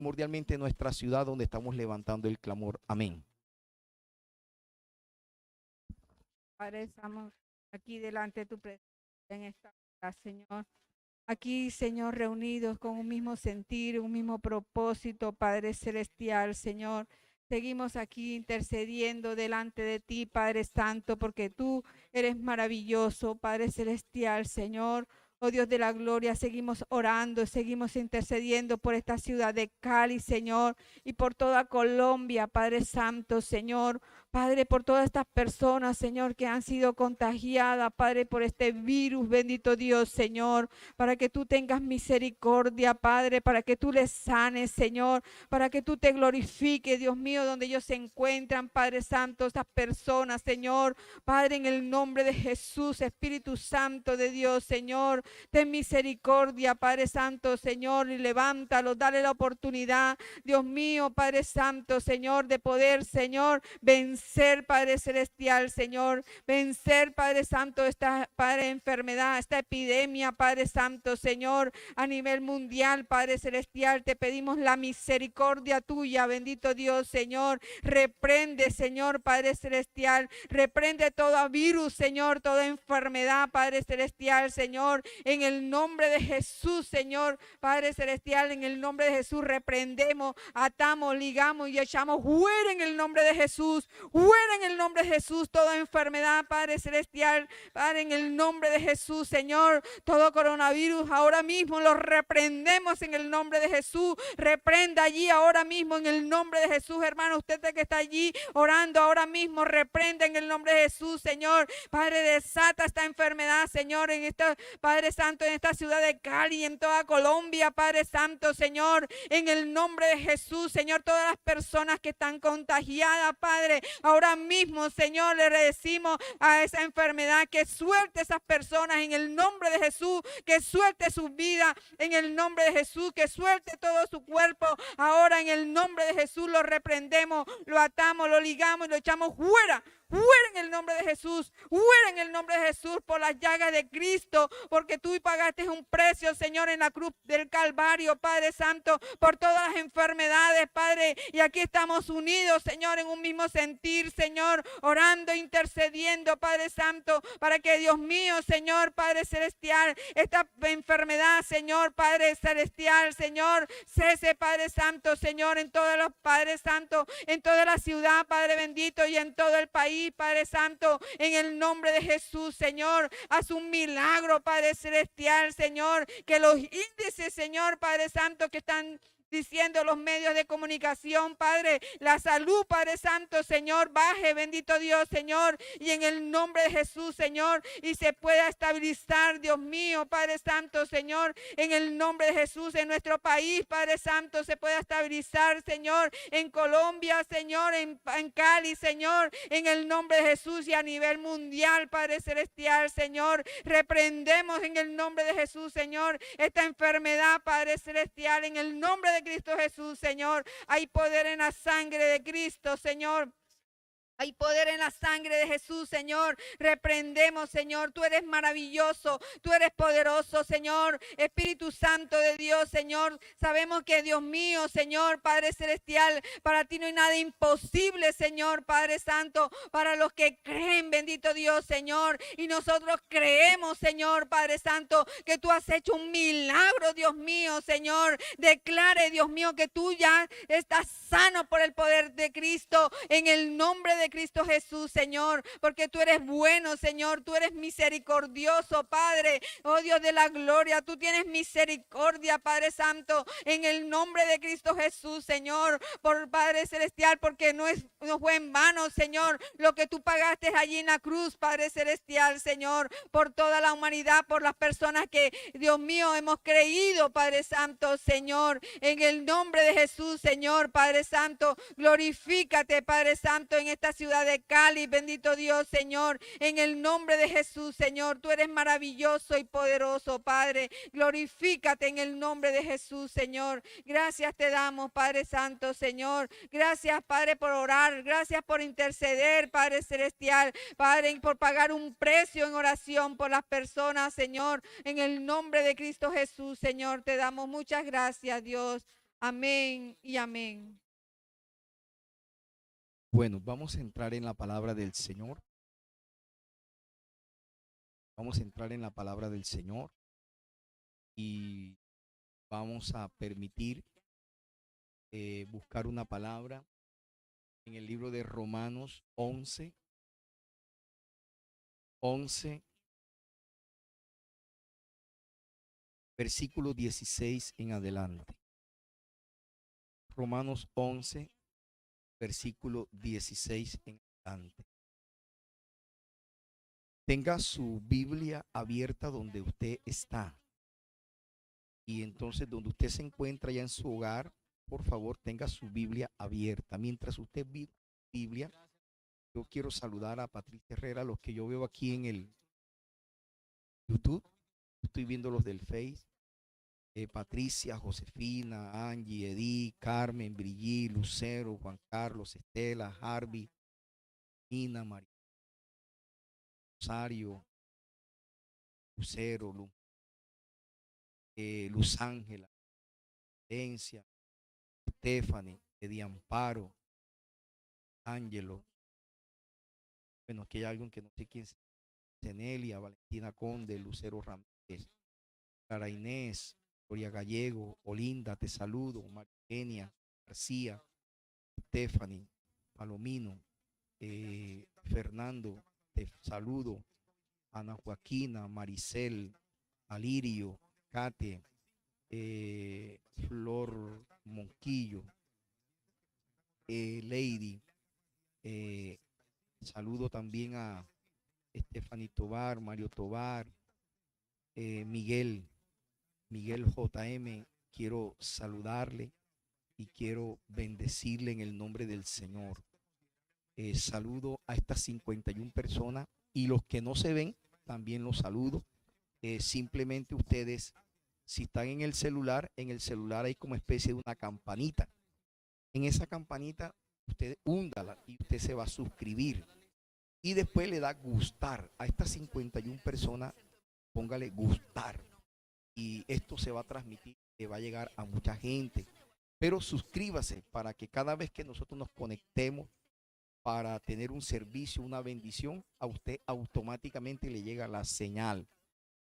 primordialmente nuestra ciudad donde estamos levantando el clamor. Amén. Padre, estamos aquí delante de tu presencia en esta hora, Señor. Aquí, Señor, reunidos con un mismo sentir, un mismo propósito, Padre Celestial, Señor. Seguimos aquí intercediendo delante de ti, Padre Santo, porque tú eres maravilloso, Padre Celestial, Señor. Oh Dios de la gloria, seguimos orando, seguimos intercediendo por esta ciudad de Cali, Señor, y por toda Colombia, Padre Santo, Señor. Padre, por todas estas personas, Señor, que han sido contagiadas, Padre, por este virus, bendito Dios, Señor, para que tú tengas misericordia, Padre, para que tú les sanes, Señor, para que tú te glorifiques, Dios mío, donde ellos se encuentran, Padre Santo, estas personas, Señor, Padre, en el nombre de Jesús, Espíritu Santo de Dios, Señor, ten misericordia, Padre Santo, Señor, y levántalo, dale la oportunidad, Dios mío, Padre Santo, Señor, de poder, Señor, vencer, Padre Celestial, Señor, vencer, Padre Santo, esta, Padre, enfermedad, esta epidemia, Padre Santo, Señor, a nivel mundial, Padre Celestial, te pedimos la misericordia tuya, bendito Dios, Señor, reprende, Señor, Padre Celestial, reprende todo virus, Señor, toda enfermedad, Padre Celestial, Señor, en el nombre de Jesús, Señor, Padre Celestial, en el nombre de Jesús, reprendemos, atamos, ligamos y echamos fuera en el nombre de Jesús, fuera en el nombre de Jesús, toda enfermedad, Padre Celestial, Padre, en el nombre de Jesús, Señor, todo coronavirus, ahora mismo lo reprendemos en el nombre de Jesús, reprenda allí ahora mismo en el nombre de Jesús, hermano, usted que está allí orando ahora mismo, reprenda en el nombre de Jesús, Señor, Padre, desata esta enfermedad, Señor, en esta, Padre Santo, en esta ciudad de Cali, en toda Colombia, Padre Santo, Señor, en el nombre de Jesús, Señor, todas las personas que están contagiadas, Padre, ahora mismo, Señor, le decimos a esa enfermedad que suelte esas personas en el nombre de Jesús, que suelte su vida en el nombre de Jesús, que suelte todo su cuerpo, ahora en el nombre de Jesús lo reprendemos, lo atamos, lo ligamos y lo echamos fuera. Fuera en el nombre de Jesús, fuera en el nombre de Jesús por las llagas de Cristo, porque tú pagaste un precio, Señor, en la cruz del Calvario, Padre Santo, por todas las enfermedades, Padre, y aquí estamos unidos, Señor, en un mismo sentir, Señor, orando, intercediendo, Padre Santo, para que Dios mío, Señor, Padre Celestial, esta enfermedad, Señor, Padre Celestial, Señor, cese, Padre Santo, Señor, en todos los Padres Santos, en toda la ciudad, Padre bendito, y en todo el país, Padre Santo, en el nombre de Jesús, Señor, haz un milagro, Padre Celestial, Señor, que los índices, Señor, Padre Santo, que están diciendo los medios de comunicación, Padre, la salud, Padre Santo, Señor, baje, bendito Dios, Señor, y en el nombre de Jesús, Señor, y se pueda estabilizar, Dios mío, Padre Santo, Señor, en el nombre de Jesús, en nuestro país, Padre Santo, se pueda estabilizar, Señor, en Colombia, Señor, en Cali, Señor, en el nombre de Jesús y a nivel mundial, Padre Celestial, Señor, reprendemos en el nombre de Jesús, Señor, esta enfermedad, Padre Celestial, en el nombre de Cristo Jesús, Señor, hay poder en la sangre de Cristo, Señor. Hay poder en la sangre de Jesús, Señor. Reprendemos, Señor. Tú eres maravilloso. Tú eres poderoso, Señor. Espíritu Santo de Dios, Señor. Sabemos que, Dios mío, Señor, Padre Celestial, para ti no hay nada imposible, Señor, Padre Santo. Para los que creen, bendito Dios, Señor. Y nosotros creemos, Señor, Padre Santo, que tú has hecho un milagro, Dios mío, Señor. Declare, Dios mío, que tú ya estás sano por el poder de Cristo. En el nombre de Cristo Jesús, Señor, porque tú eres bueno, Señor, tú eres misericordioso, Padre, oh Dios de la gloria, tú tienes misericordia, Padre Santo, en el nombre de Cristo Jesús, Señor, por Padre Celestial, porque no fue en vano, Señor, lo que tú pagaste allí en la cruz, Padre Celestial, Señor, por toda la humanidad, por las personas que, Dios mío, hemos creído, Padre Santo, Señor, en el nombre de Jesús, Señor, Padre Santo, glorifícate, Padre Santo, en esta ciudad de Cali, bendito Dios, Señor, en el nombre de Jesús, Señor, tú eres maravilloso y poderoso, Padre, glorifícate en el nombre de Jesús, Señor, gracias te damos, Padre Santo, Señor, gracias, Padre, por orar, gracias por interceder, Padre Celestial, Padre, por pagar un precio en oración por las personas, Señor, en el nombre de Cristo Jesús, Señor, te damos muchas gracias, Dios. Amén y amén. Bueno, vamos a entrar en la palabra del Señor. Vamos a entrar en la palabra del Señor y vamos a permitir buscar una palabra en el libro de Romanos 11, versículo 16 en adelante. Romanos 11, versículo 16 en adelante. Tenga su Biblia abierta donde usted está. Y entonces donde usted se encuentra ya en su hogar, por favor tenga su Biblia abierta. Mientras usted ve Biblia, yo quiero saludar a Patricia Herrera, los que yo veo aquí en el YouTube. Estoy viendo los del Face. Patricia, Josefina, Angie, Edith, Carmen, Brigitte, Lucero, Juan Carlos, Estela, Harvey, Nina, María, Rosario, Lucero, Luz Ángela, Herencia, Stephanie, Eddie Amparo, Ángelo. Bueno, aquí hay alguien que no sé quién es. Cenelia, Valentina Conde, Lucero Ramírez, Clara Inés, Gloria Gallego, Olinda, te saludo, María García, Stephanie, Palomino, Fernando, te saludo, Ana Joaquina, Maricel, Alirio, Kate, Flor Monquillo, Lady, saludo también a Stephanie Tobar, Mario Tobar, Miguel JM, quiero saludarle y quiero bendecirle en el nombre del Señor. Saludo a estas 51 personas y los que no se ven, también los saludo. Simplemente ustedes, si están en el celular hay como especie de una campanita. En esa campanita, usted húndala y usted se va a suscribir. Y después le da gustar. A estas 51 personas, póngale gustar. Y esto se va a transmitir, que va a llegar a mucha gente. Pero suscríbase para que cada vez que nosotros nos conectemos para tener un servicio, una bendición, a usted automáticamente le llega la señal.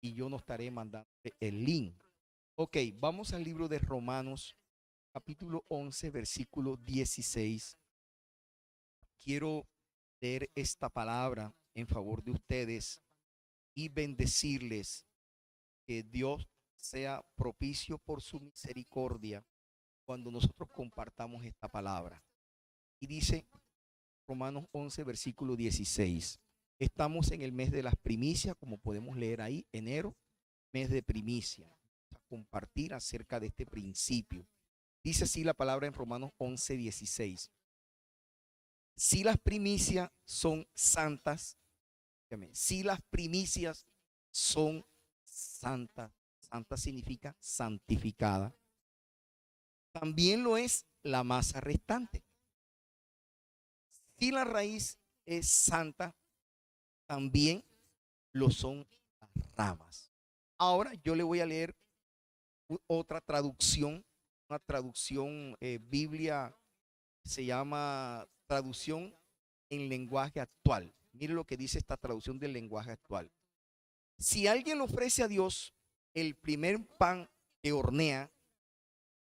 Y yo no estaré mandando el link. Ok, vamos al libro de Romanos, capítulo 11, versículo 16. Quiero leer esta palabra en favor de ustedes y bendecirles. Que Dios sea propicio por su misericordia cuando nosotros compartamos esta palabra. Y dice Romanos 11, versículo 16. Estamos en el mes de las primicias, como podemos leer ahí, enero, mes de primicia. Vamos a compartir acerca de este principio. Dice así la palabra en Romanos 11, 16. Si las primicias son santas, si las primicias son santas, santa significa santificada, también lo es la masa restante. Si la raíz es santa, también lo son las ramas. Ahora yo le voy a leer otra traducción, una traducción Biblia, se llama traducción en lenguaje actual. Mire lo que dice esta traducción del lenguaje actual. Si alguien le ofrece a Dios el primer pan que hornea,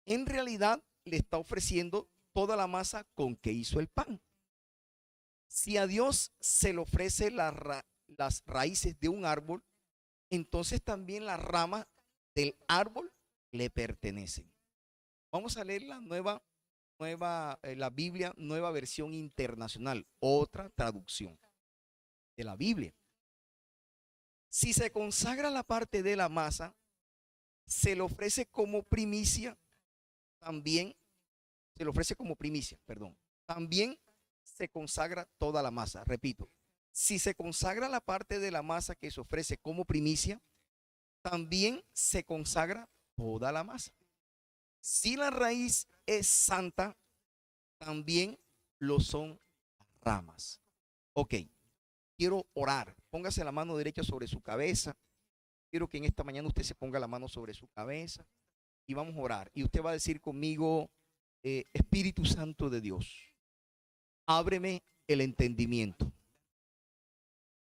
en realidad le está ofreciendo toda la masa con que hizo el pan. Si a Dios se le ofrece las raíces de un árbol, entonces también las ramas del árbol le pertenecen. Vamos a leer la Biblia, nueva versión internacional, otra traducción de la Biblia. Si se consagra la parte de la masa, se le ofrece como primicia, también también se consagra toda la masa. Repito, si se consagra la parte de la masa que se ofrece como primicia, también se consagra toda la masa. Si la raíz es santa, también lo son las ramas. Ok, quiero orar. Póngase la mano derecha sobre su cabeza. Quiero que en esta mañana usted se ponga la mano sobre su cabeza. y vamos a orar. Y usted va a decir conmigo, Espíritu Santo de Dios, ábreme el entendimiento,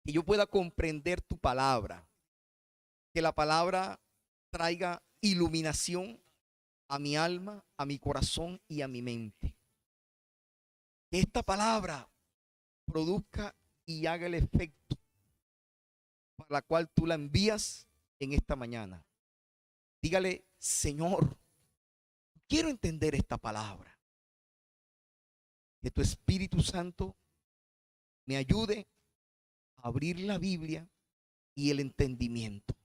que yo pueda comprender tu palabra, que la palabra traiga iluminación a mi alma, a mi corazón y a mi mente. Que esta palabra produzca y haga el efecto para la cual tú la envías en esta mañana. Dígale, Señor, quiero entender esta palabra. Que tu Espíritu Santo me ayude a abrir la Biblia y el entendimiento.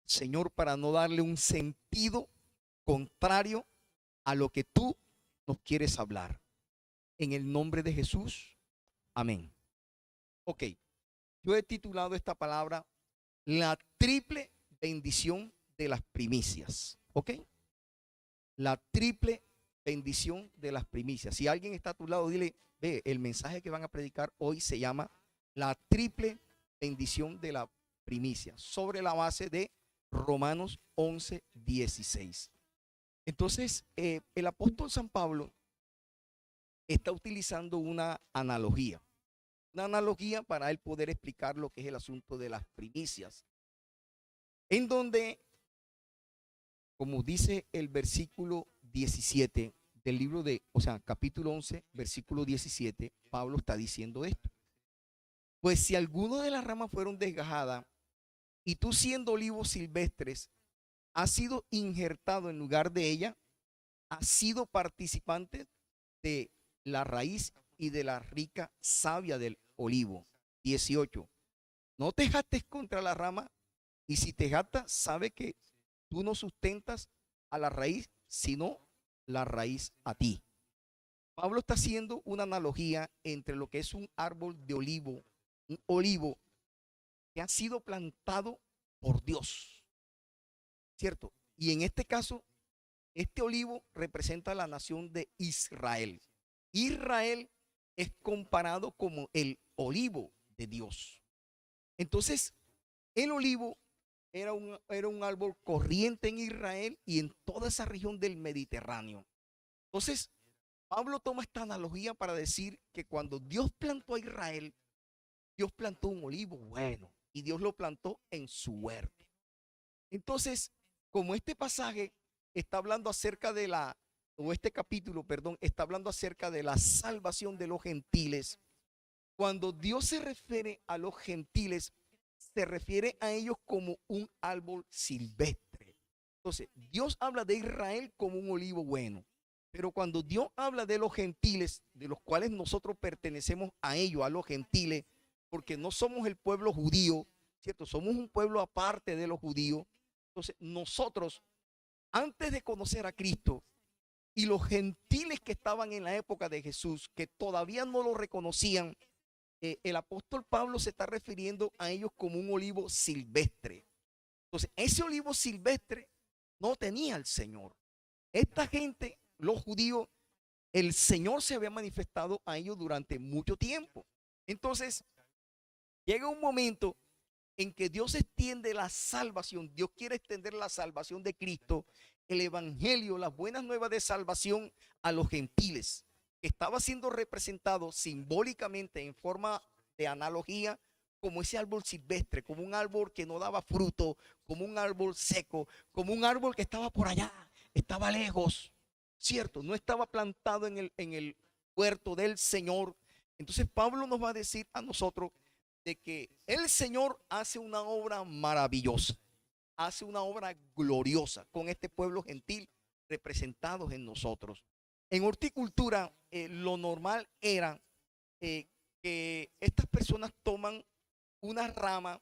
Señor, para no darle un sentido contrario a lo que tú nos quieres hablar. En el nombre de Jesús, amén. Ok, yo he titulado esta palabra la triple bendición de las primicias. Ok, la triple bendición de las primicias. Si alguien está a tu lado, dile, ve, el mensaje que van a predicar hoy se llama la triple bendición de la primicia, sobre la base de Romanos 11:16. Entonces, el apóstol San Pablo está utilizando una analogía para él poder explicar lo que es el asunto de las primicias, en donde, como dice el versículo 17 del libro de, o sea, capítulo 11, versículo 17, Pablo está diciendo esto. Pues si alguno de las ramas fueron desgajadas, y tú siendo olivos silvestres, has sido injertado en lugar de ella, has sido participante de la raíz y de la rica savia del olivo. 18. No te jactes contra la rama, y si te jactas, sabe que tú no sustentas a la raíz, sino la raíz a ti. Pablo está haciendo una analogía entre lo que es un árbol de olivo, un olivo que ha sido plantado por Dios, ¿cierto? Y en este caso, este olivo representa a la nación de Israel. Israel es comparado como el olivo de Dios. Entonces, el olivo era un árbol corriente en Israel y en toda esa región del Mediterráneo. Entonces, Pablo toma esta analogía para decir que cuando Dios plantó a Israel, Dios plantó un olivo bueno y Dios lo plantó en su huerto. Entonces, como este pasaje está hablando acerca de este capítulo, perdón, está hablando acerca de la salvación de los gentiles. Cuando Dios se refiere a los gentiles, se refiere a ellos como un árbol silvestre. Entonces, Dios habla de Israel como un olivo bueno. Pero cuando Dios habla de los gentiles, de los cuales nosotros pertenecemos a ellos, a los gentiles, porque no somos el pueblo judío, ¿cierto? Somos un pueblo aparte de los judíos. Entonces, nosotros, antes de conocer a Cristo, y los gentiles que estaban en la época de Jesús, que todavía no lo reconocían, el apóstol Pablo se está refiriendo a ellos como un olivo silvestre. Entonces, ese olivo silvestre no tenía al Señor. Esta gente, los judíos, el Señor se había manifestado a ellos durante mucho tiempo. Entonces, llega un momento en que Dios extiende la salvación. Dios quiere extender la salvación de Cristo, el evangelio, las buenas nuevas de salvación a los gentiles. Estaba siendo representado simbólicamente en forma de analogía como ese árbol silvestre, como un árbol que no daba fruto, como un árbol seco, como un árbol que estaba por allá, estaba lejos, ¿cierto? No estaba plantado en el huerto del Señor. Entonces Pablo nos va a decir a nosotros de que el Señor hace una obra maravillosa, hace una obra gloriosa con este pueblo gentil representados en nosotros. En horticultura, lo normal era que estas personas toman una rama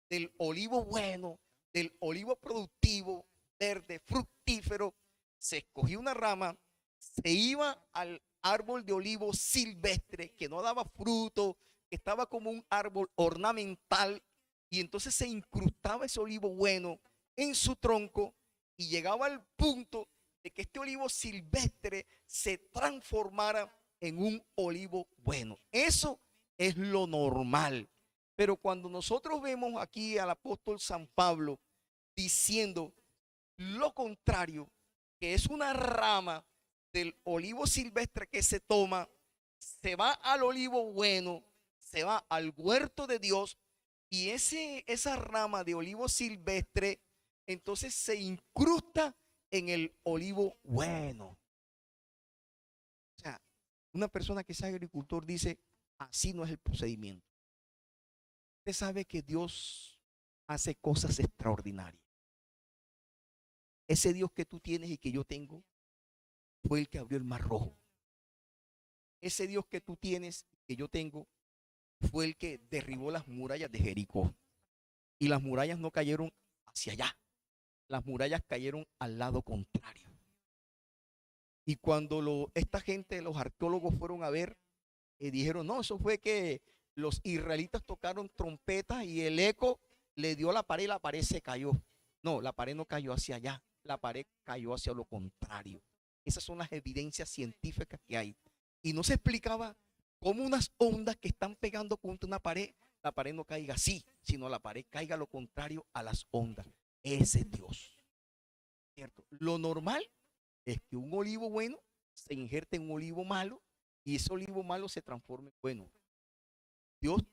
del olivo bueno, del olivo productivo, verde, fructífero, se escogía una rama, se iba al árbol de olivo silvestre que no daba fruto, que estaba como un árbol ornamental, y entonces se incrustaba ese olivo bueno en su tronco y llegaba al punto de que este olivo silvestre se transformara en un olivo bueno. Eso es lo normal. Pero cuando nosotros vemos aquí al apóstol San Pablo diciendo lo contrario, que es una rama del olivo silvestre que se toma, se va al olivo bueno, se va al huerto de Dios, y esa rama de olivo silvestre entonces se incrusta en el olivo bueno. O sea, una persona que es agricultor dice, así no es el procedimiento. Usted sabe que Dios hace cosas extraordinarias. Ese Dios que tú tienes y que yo tengo fue el que abrió el mar rojo. Ese Dios que tú tienes y que yo tengo fue el que derribó las murallas de Jericó. Y las murallas no cayeron hacia allá. Las murallas cayeron al lado contrario. Y cuando esta gente, los arqueólogos fueron a ver, dijeron, no, eso fue que los israelitas tocaron trompetas y el eco le dio a la pared y la pared se cayó. No, la pared no cayó hacia allá, la pared cayó hacia lo contrario. Esas son las evidencias científicas que hay. Y no se explicaba cómo unas ondas que están pegando contra una pared, la pared no caiga así, sino la pared caiga lo contrario a las ondas. Ese es Dios. ¿Cierto? Lo normal es que un olivo bueno se injerte en un olivo malo y ese olivo malo se transforme en bueno. Dios,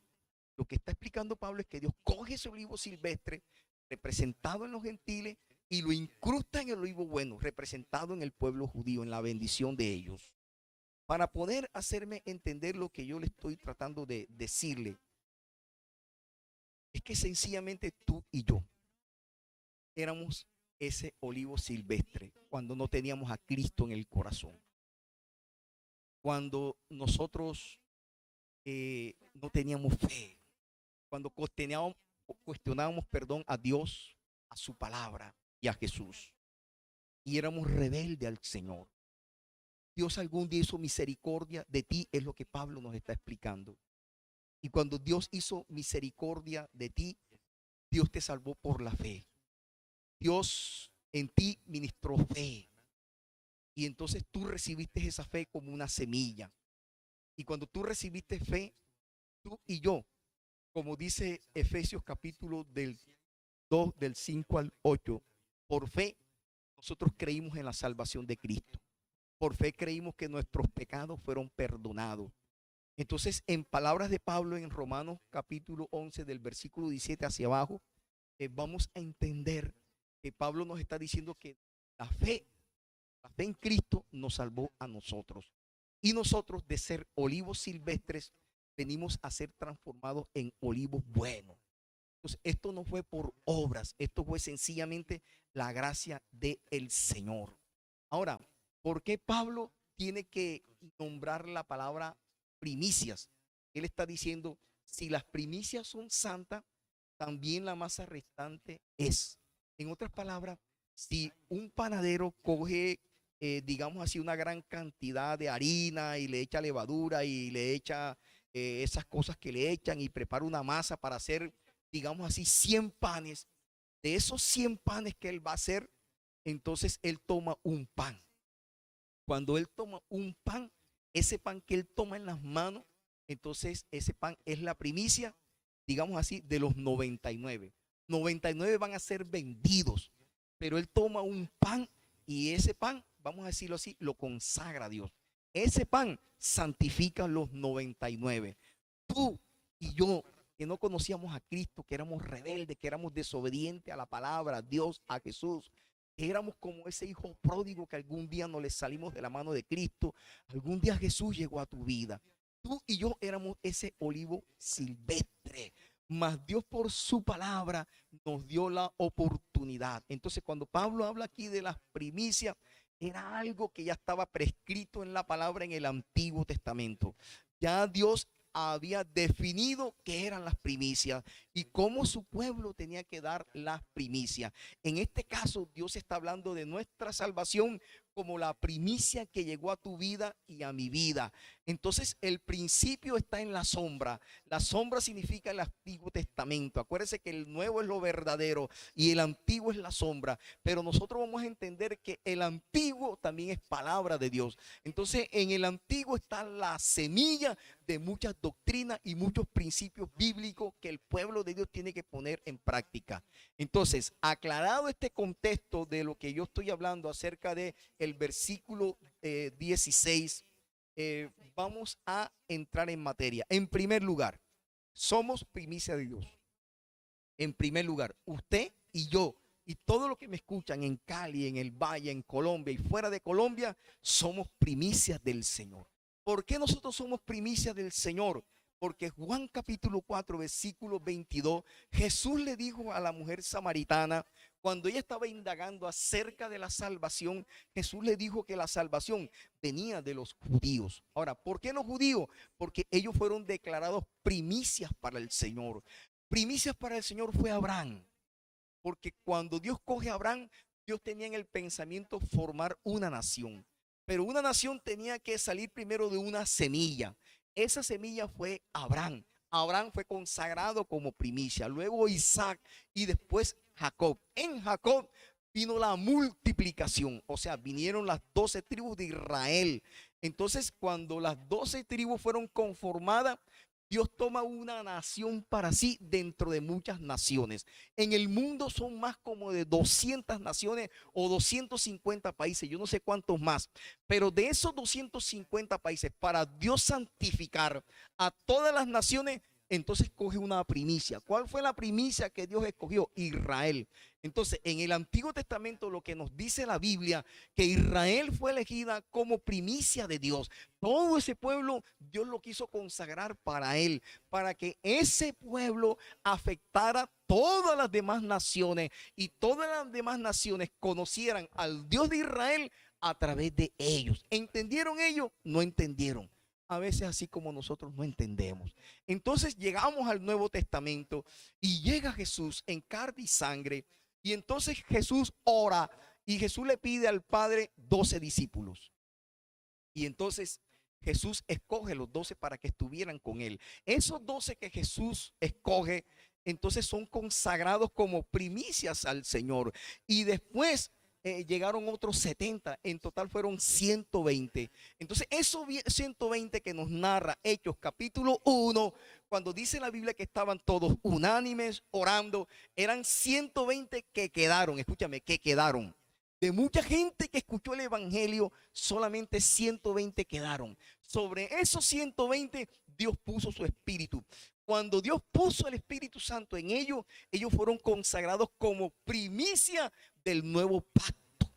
lo que está explicando Pablo es que Dios coge ese olivo silvestre representado en los gentiles y lo incrusta en el olivo bueno, representado en el pueblo judío, en la bendición de ellos. Para poder hacerme entender lo que yo le estoy tratando de decirle, es que sencillamente tú y yo éramos ese olivo silvestre cuando no teníamos a Cristo en el corazón. Cuando nosotros no teníamos fe, cuando cuestionábamos a Dios, a su palabra y a Jesús, y éramos rebeldes al Señor. Dios algún día hizo misericordia de ti, es lo que Pablo nos está explicando. Y cuando Dios hizo misericordia de ti, Dios te salvó por la fe. Dios en ti ministró fe. Y entonces tú recibiste esa fe como una semilla. Y cuando tú recibiste fe, tú y yo, como dice Efesios capítulo del 2, del 5 al 8, por fe nosotros creímos en la salvación de Cristo. Por fe creímos que nuestros pecados fueron perdonados. Entonces, en palabras de Pablo en Romanos capítulo 11, del versículo 17 hacia abajo, vamos a entender que Pablo nos está diciendo que la fe en Cristo nos salvó a nosotros. Y nosotros, de ser olivos silvestres, venimos a ser transformados en olivos buenos. Entonces, esto no fue por obras, esto fue sencillamente la gracia del Señor. Ahora, ¿por qué Pablo tiene que nombrar la palabra primicias? Él está diciendo, si las primicias son santas, también la masa restante es. En otras palabras, si un panadero coge, digamos así, una gran cantidad de harina y le echa levadura y le echa esas cosas que le echan y prepara una masa para hacer, digamos así, 100 panes, de esos 100 panes que él va a hacer, entonces él toma un pan. Cuando él toma un pan, ese pan que él toma en las manos, entonces ese pan es la primicia, digamos así, de los 99. 99 van a ser vendidos, pero él toma un pan y ese pan, vamos a decirlo así, lo consagra a Dios. Ese pan santifica los 99. Tú y yo, que no conocíamos a Cristo, que éramos rebeldes, que éramos desobedientes a la palabra, a Dios, a Jesús, éramos como ese hijo pródigo que algún día no le salimos de la mano de Cristo. Algún día Jesús llegó a tu vida. Tú y yo éramos ese olivo silvestre, mas Dios por su palabra nos dio la oportunidad. Entonces, cuando Pablo habla aquí de las primicias, era algo que ya estaba prescrito en la palabra en el Antiguo Testamento. Ya Dios había definido qué eran las primicias y cómo su pueblo tenía que dar las primicias. En este caso, Dios está hablando de nuestra salvación como la primicia que llegó a tu vida y a mi vida. Entonces, el principio está en la sombra. La sombra significa el Antiguo Testamento. Acuérdense que el nuevo es lo verdadero y el antiguo es la sombra. Pero nosotros vamos a entender que el antiguo también es palabra de Dios. Entonces, en el antiguo está la semilla de muchas doctrinas y muchos principios bíblicos que el pueblo de Dios tiene que poner en práctica. Entonces, aclarado este contexto de lo que yo estoy hablando acerca de el versículo 16, vamos a entrar en materia. En primer lugar, somos primicia de Dios. En primer lugar, usted y yo y todos los que me escuchan en Cali, en el Valle, en Colombia y fuera de Colombia, somos primicias del Señor. ¿Por qué nosotros somos primicias del Señor? Porque Juan capítulo 4, versículo 22, Jesús le dijo a la mujer samaritana, cuando ella estaba indagando acerca de la salvación, Jesús le dijo que la salvación venía de los judíos. Ahora, ¿por qué los judíos? Porque ellos fueron declarados primicias para el Señor. Primicias para el Señor fue Abraham. Porque cuando Dios coge a Abraham, Dios tenía en el pensamiento formar una nación. Pero una nación tenía que salir primero de una semilla. Esa semilla fue Abraham. Abraham fue consagrado como primicia. Luego Isaac y después Jacob. En Jacob vino la multiplicación. O sea, vinieron las 12 tribus de Israel. Entonces, cuando las 12 tribus fueron conformadas, Dios toma una nación para sí dentro de muchas naciones. En el mundo son más como de 200 naciones o 250 países, yo no sé cuántos más. Pero de esos 250 países, para Dios santificar a todas las naciones, entonces coge una primicia. ¿Cuál fue la primicia que Dios escogió? Israel. Entonces, en el Antiguo Testamento lo que nos dice la Biblia, que Israel fue elegida como primicia de Dios. Todo ese pueblo, Dios lo quiso consagrar para él, para que ese pueblo afectara todas las demás naciones y todas las demás naciones conocieran al Dios de Israel a través de ellos. ¿Entendieron ellos? No entendieron. A veces así como nosotros no entendemos. Entonces llegamos al Nuevo Testamento y llega Jesús en carne y sangre. Y entonces Jesús ora y Jesús le pide al Padre 12 discípulos. Y entonces Jesús escoge los 12 para que estuvieran con él. Esos 12 que Jesús escoge, entonces son consagrados como primicias al Señor. Y después llegaron otros 70, en total fueron 120. Entonces esos 120 que nos narra Hechos capítulo 1, cuando dice la Biblia que estaban todos unánimes orando, eran 120 que quedaron, escúchame, que quedaron. De mucha gente que escuchó el evangelio, solamente 120 quedaron. Sobre esos 120, Dios puso su espíritu. Cuando Dios puso el Espíritu Santo en ellos, ellos fueron consagrados como primicia del nuevo pacto.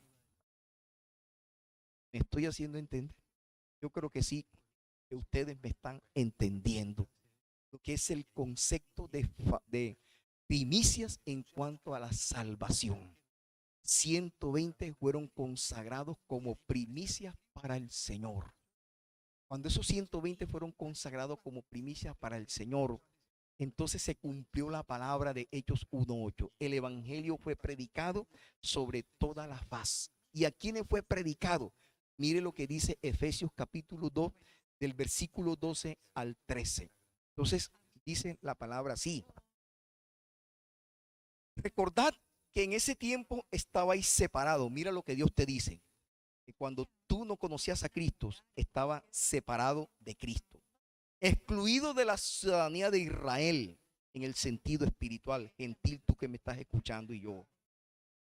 ¿Me estoy haciendo entender? Yo creo que sí, que ustedes me están entendiendo lo que es el concepto de primicias en cuanto a la salvación. 120 fueron consagrados como primicias para el Señor. Cuando esos 120 fueron consagrados como primicias para el Señor, entonces se cumplió la palabra de Hechos 1:8. El evangelio fue predicado sobre toda la faz. ¿Y a quiénes fue predicado? Mire lo que dice Efesios capítulo 2, del versículo 12 al 13. Entonces dice la palabra así: recordad que en ese tiempo estabais separados. Mira lo que Dios te dice, que cuando tú no conocías a Cristo, estaba separado de Cristo, excluido de la ciudadanía de Israel en el sentido espiritual, gentil, tú que me estás escuchando y yo,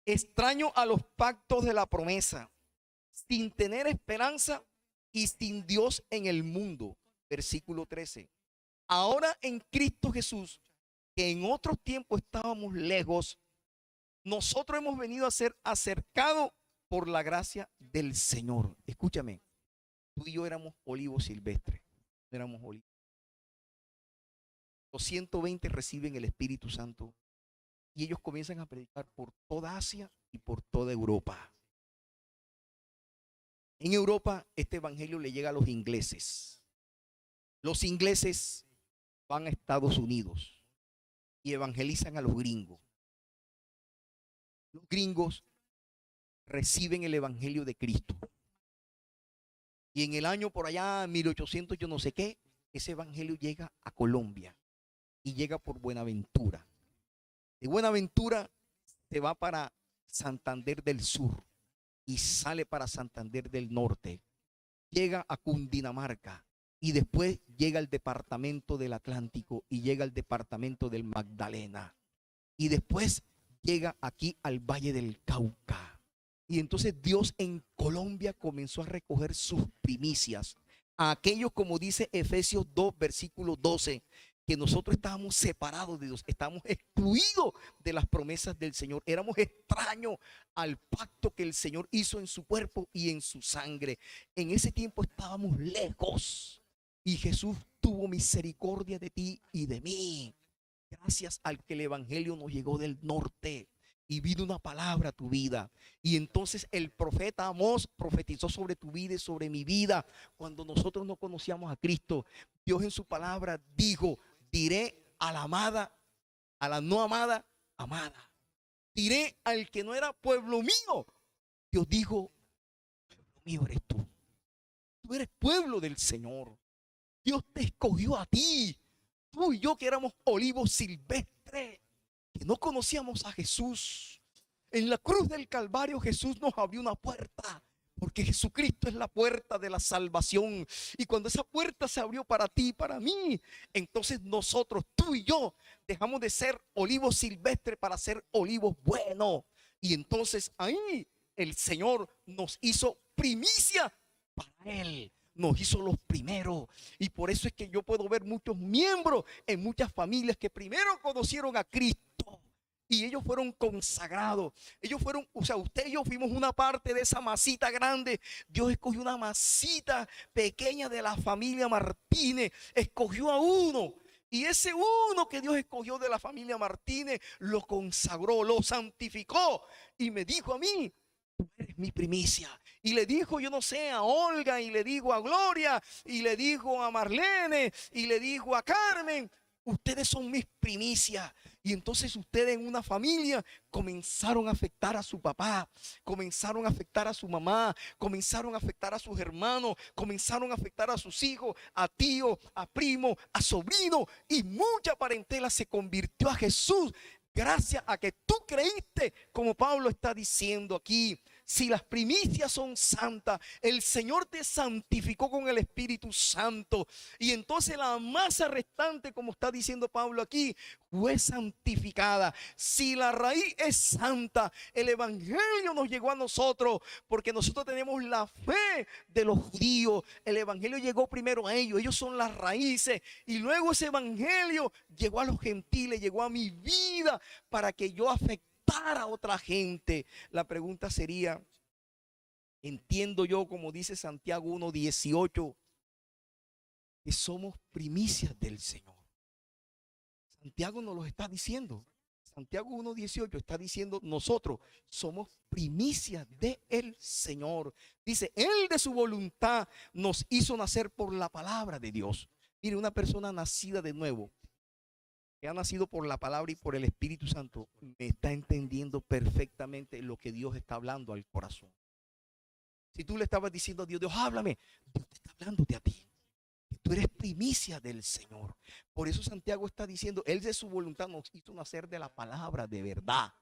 extraño a los pactos de la promesa, sin tener esperanza y sin Dios en el mundo. Versículo 13. Ahora en Cristo Jesús, que en otros tiempos estábamos lejos, nosotros hemos venido a ser acercados por la gracia del Señor. Escúchame, tú y yo éramos olivos silvestres, éramos olivos. Los 120 reciben el Espíritu Santo y ellos comienzan a predicar por toda Asia y por toda Europa. En Europa este evangelio le llega a los ingleses. Los ingleses van a Estados Unidos y evangelizan a los gringos. Los gringos reciben el evangelio de Cristo. Y en el año por allá, 1800, yo no sé qué, ese evangelio llega a Colombia y llega por Buenaventura. De Buenaventura se va para Santander del Sur y sale para Santander del Norte. Llega a Cundinamarca y después llega al departamento del Atlántico y llega al departamento del Magdalena y después llega aquí al Valle del Cauca. Y entonces Dios en Colombia comenzó a recoger sus primicias. A aquellos, como dice Efesios 2, versículo 12, que nosotros estábamos separados de Dios, estábamos excluidos de las promesas del Señor, éramos extraños al pacto que el Señor hizo en su cuerpo y en su sangre. En ese tiempo estábamos lejos y Jesús tuvo misericordia de ti y de mí. Gracias al que el evangelio nos llegó del norte y vino una palabra a tu vida. Y entonces el profeta Amós profetizó sobre tu vida y sobre mi vida. Cuando nosotros no conocíamos a Cristo, Dios en su palabra dijo: diré a la amada, a la no amada, amada. Diré al que no era pueblo mío. Dios dijo: pueblo mío eres tú. Tú eres pueblo del Señor. Dios te escogió a ti. Tú y yo que éramos olivos silvestres, que no conocíamos a Jesús. En la cruz del Calvario Jesús nos abrió una puerta, porque Jesucristo es la puerta de la salvación. Y cuando esa puerta se abrió para ti y para mí, entonces nosotros, tú y yo, dejamos de ser olivos silvestres para ser olivos buenos. Y entonces ahí el Señor nos hizo primicia para Él. Nos hizo los primeros. Y por eso es que yo puedo ver muchos miembros en muchas familias que primero conocieron a Cristo y ellos fueron consagrados. Ellos fueron, o sea, usted y yo fuimos una parte de esa masita grande. Dios escogió una masita pequeña de la familia Martínez. Escogió a uno. Y ese uno que Dios escogió de la familia Martínez lo consagró, lo santificó. Y me dijo a mí: tú eres mi primicia. Y le dijo, yo no sé, a Olga, y le dijo a Gloria, y le dijo a Marlene, y le dijo a Carmen: ustedes son mis primicias. Y entonces ustedes en una familia comenzaron a afectar a su papá, comenzaron a afectar a su mamá, comenzaron a afectar a sus hermanos, comenzaron a afectar a sus hijos, a tíos, a primos, a sobrinos, y mucha parentela se convirtió a Jesús gracias a que tú creíste, como Pablo está diciendo aquí. Si las primicias son santas, el Señor te santificó con el Espíritu Santo. Y entonces la masa restante, como está diciendo Pablo aquí, fue santificada. Si la raíz es santa, el evangelio nos llegó a nosotros, porque nosotros tenemos la fe de los judíos. El evangelio llegó primero a ellos, ellos son las raíces. Y luego ese evangelio llegó a los gentiles, llegó a mi vida para que yo afectara a otra gente. La pregunta sería, entiendo yo, como dice Santiago 1:18, que somos primicias del Señor. Santiago nos lo está diciendo. Santiago 1:18 está diciendo: nosotros somos primicias del Señor. Dice, Él de su voluntad nos hizo nacer por la palabra de Dios. Mire, una persona nacida de nuevo, que ha nacido por la palabra y por el Espíritu Santo, me está entendiendo perfectamente lo que Dios está hablando al corazón. Si tú le estabas diciendo a Dios: Dios, háblame, Dios te está hablándote a ti. Tú eres primicia del Señor. Por eso Santiago está diciendo, Él de su voluntad nos hizo nacer de la palabra de verdad.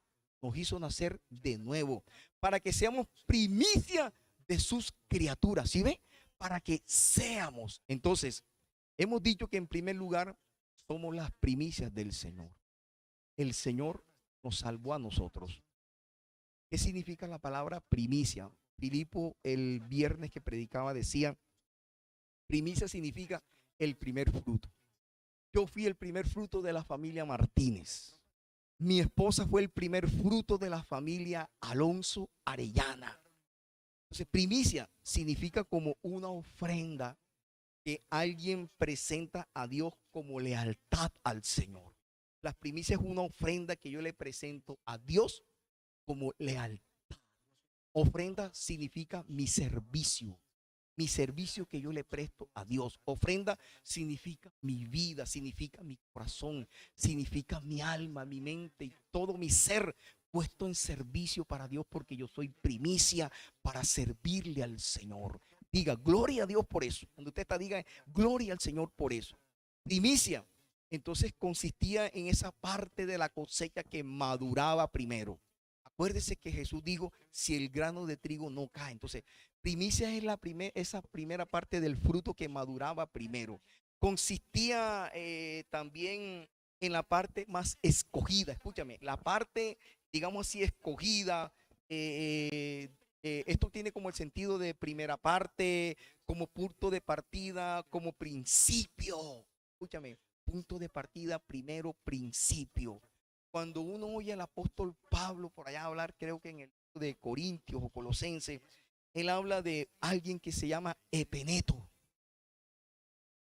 Nos hizo nacer de nuevo, para que seamos primicia de sus criaturas. ¿Sí ve? Para que seamos. Entonces, hemos dicho que en primer lugar somos las primicias del Señor. El Señor nos salvó a nosotros. ¿Qué significa la palabra primicia? Filipo el viernes que predicaba decía, primicia significa el primer fruto. Yo fui el primer fruto de la familia Martínez. Mi esposa fue el primer fruto de la familia Alonso Arellana. Entonces, primicia significa como una ofrenda que alguien presenta a Dios como lealtad al Señor. Las primicias es una ofrenda que yo le presento a Dios como lealtad. Ofrenda significa mi servicio que yo le presto a Dios. Ofrenda significa mi vida, significa mi corazón, significa mi alma, mi mente y todo mi ser puesto en servicio para Dios, porque yo soy primicia para servirle al Señor. Diga gloria a Dios por eso. Cuando usted está, diga gloria al Señor por eso. Primicia, entonces consistía en esa parte de la cosecha que maduraba primero. Acuérdese que Jesús dijo, si el grano de trigo no cae. Entonces, primicia es esa primera parte del fruto que maduraba primero. Consistía también en la parte más escogida. Escúchame, la parte, digamos así, escogida. Esto tiene como el sentido de primera parte, como punto de partida, como principio. Escúchame, punto de partida, primero principio. Cuando uno oye al apóstol Pablo por allá hablar, creo que en el libro de Corintios o Colosenses, él habla de alguien que se llama Epeneto.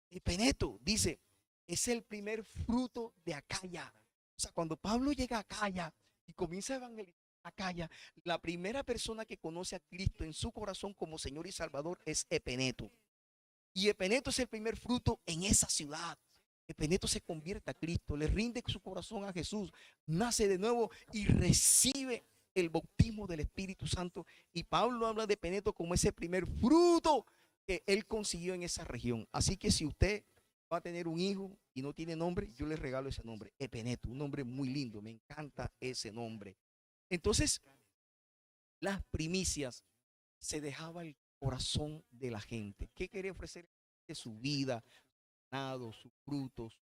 Epeneto, dice, es el primer fruto de Acaya. O sea, cuando Pablo llega a Acaya y comienza a evangelizar Acaya, la primera persona que conoce a Cristo en su corazón como Señor y Salvador es Epeneto. Y Epeneto es el primer fruto en esa ciudad. Epeneto se convierte a Cristo, le rinde su corazón a Jesús, nace de nuevo y recibe el bautismo del Espíritu Santo. Y Pablo habla de Epeneto como ese primer fruto que él consiguió en esa región. Así que si usted va a tener un hijo y no tiene nombre, yo le regalo ese nombre, Epeneto, un nombre muy lindo, me encanta ese nombre. Entonces, las primicias se dejaba el corazón de la gente. ¿Qué quería ofrecer? De su vida, sus frutos,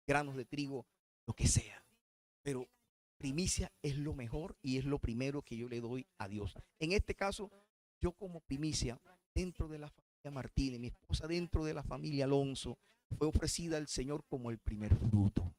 granos de trigo, lo que sea. Pero primicia es lo mejor y es lo primero que yo le doy a Dios. En este caso, yo como primicia, dentro de la familia Martínez, mi esposa dentro de la familia Alonso, fue ofrecida al Señor como el primer fruto.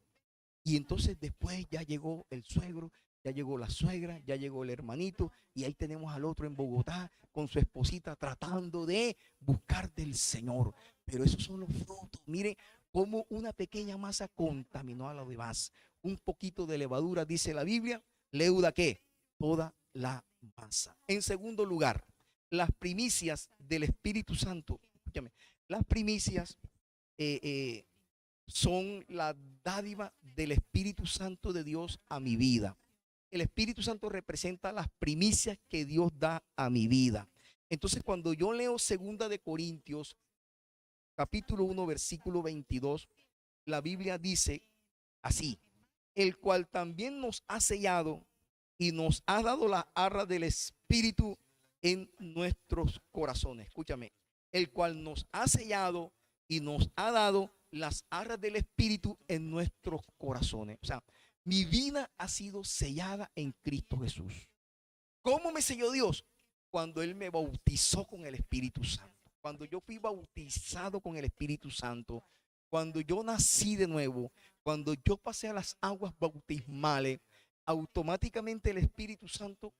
Y entonces después ya llegó el suegro, ya llegó la suegra, ya llegó el hermanito y ahí tenemos al otro en Bogotá con su esposita tratando de buscar del Señor. Pero esos son los frutos. Mire cómo una pequeña masa contaminó a los demás. Un poquito de levadura, dice la Biblia, leuda ¿qué? Toda la masa. En segundo lugar, las primicias del Espíritu Santo. Escúchame, las primicias son la dádiva del Espíritu Santo de Dios a mi vida. El Espíritu Santo representa las primicias que Dios da a mi vida. Entonces, cuando yo leo 2 Corintios, capítulo 1, versículo 22, la Biblia dice así, el cual también nos ha sellado y nos ha dado la arra del Espíritu en nuestros corazones. Escúchame, el cual nos ha sellado y nos ha dado las arras del Espíritu en nuestros corazones. O sea, mi vida ha sido sellada en Cristo Jesús. ¿Cómo me selló Dios? Cuando Él me bautizó con el Espíritu Santo. Cuando yo fui bautizado con el Espíritu Santo, cuando yo nací de nuevo, cuando yo pasé a las aguas bautismales, automáticamente el Espíritu Santo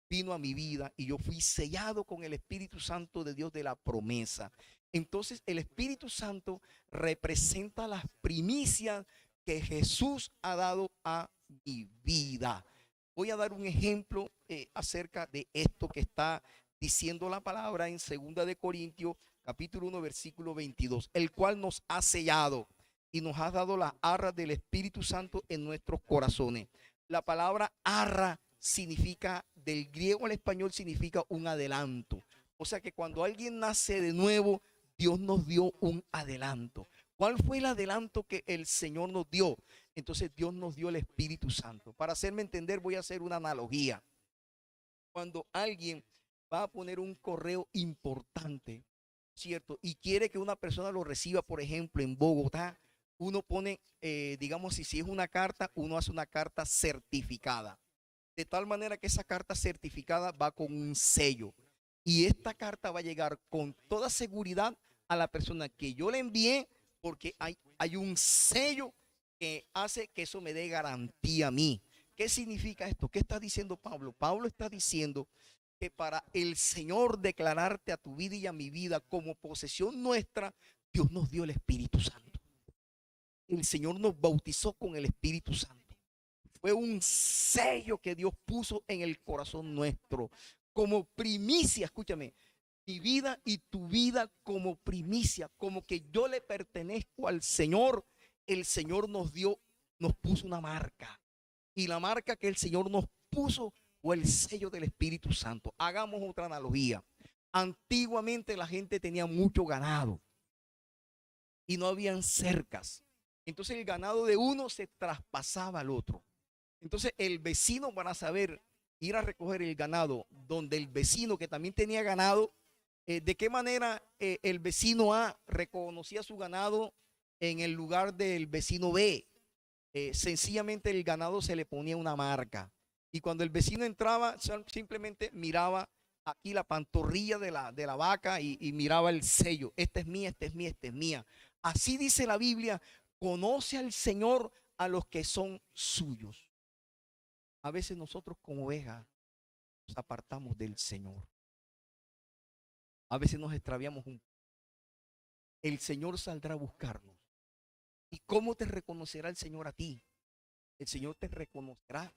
vino a mi vida y yo fui sellado con el Espíritu Santo de Dios de la promesa. Entonces el Espíritu Santo representa las primicias que Jesús ha dado a mi vida. Voy a dar un ejemplo acerca de esto que está diciendo la palabra en 2 Corintios capítulo 1 versículo 22, el cual nos ha sellado y nos ha dado las arras del Espíritu Santo en nuestros corazones. La palabra arra significa, del griego al español significa un adelanto. O sea que cuando alguien nace de nuevo, Dios nos dio un adelanto. ¿Cuál fue el adelanto que el Señor nos dio? Entonces Dios nos dio el Espíritu Santo. Para hacerme entender, voy a hacer una analogía. Cuando alguien va a poner un correo importante, ¿cierto? Y quiere que una persona lo reciba, por ejemplo, en Bogotá, uno pone, digamos, si es una carta, uno hace una carta certificada. De tal manera que esa carta certificada va con un sello. Y esta carta va a llegar con toda seguridad a la persona que yo le envié, porque hay un sello que hace que eso me dé garantía a mí. ¿Qué significa esto? ¿Qué está diciendo Pablo? Pablo está diciendo que para el Señor declararte a tu vida y a mi vida como posesión nuestra, Dios nos dio el Espíritu Santo. El Señor nos bautizó con el Espíritu Santo. Fue un sello que Dios puso en el corazón nuestro como primicia. Escúchame, mi vida y tu vida como primicia, como que yo le pertenezco al Señor. El Señor nos puso una marca, y la marca que el Señor nos puso fue el sello del Espíritu Santo. Hagamos otra analogía. Antiguamente la gente tenía mucho ganado y no habían cercas. Entonces el ganado de uno se traspasaba al otro. Entonces el vecino, para saber ir a recoger el ganado donde el vecino que también tenía ganado, de qué manera el vecino A reconocía su ganado en el lugar del vecino B. Sencillamente el ganado se le ponía una marca. Y cuando el vecino entraba, simplemente miraba aquí la pantorrilla de la vaca y miraba el sello. Esta es mía, esta es mía, esta es mía. Así dice la Biblia, conoce al Señor a los que son suyos. A veces nosotros como ovejas nos apartamos del Señor. A veces nos extraviamos un poco. El Señor saldrá a buscarnos. ¿Y cómo te reconocerá el Señor a ti? El Señor te reconocerá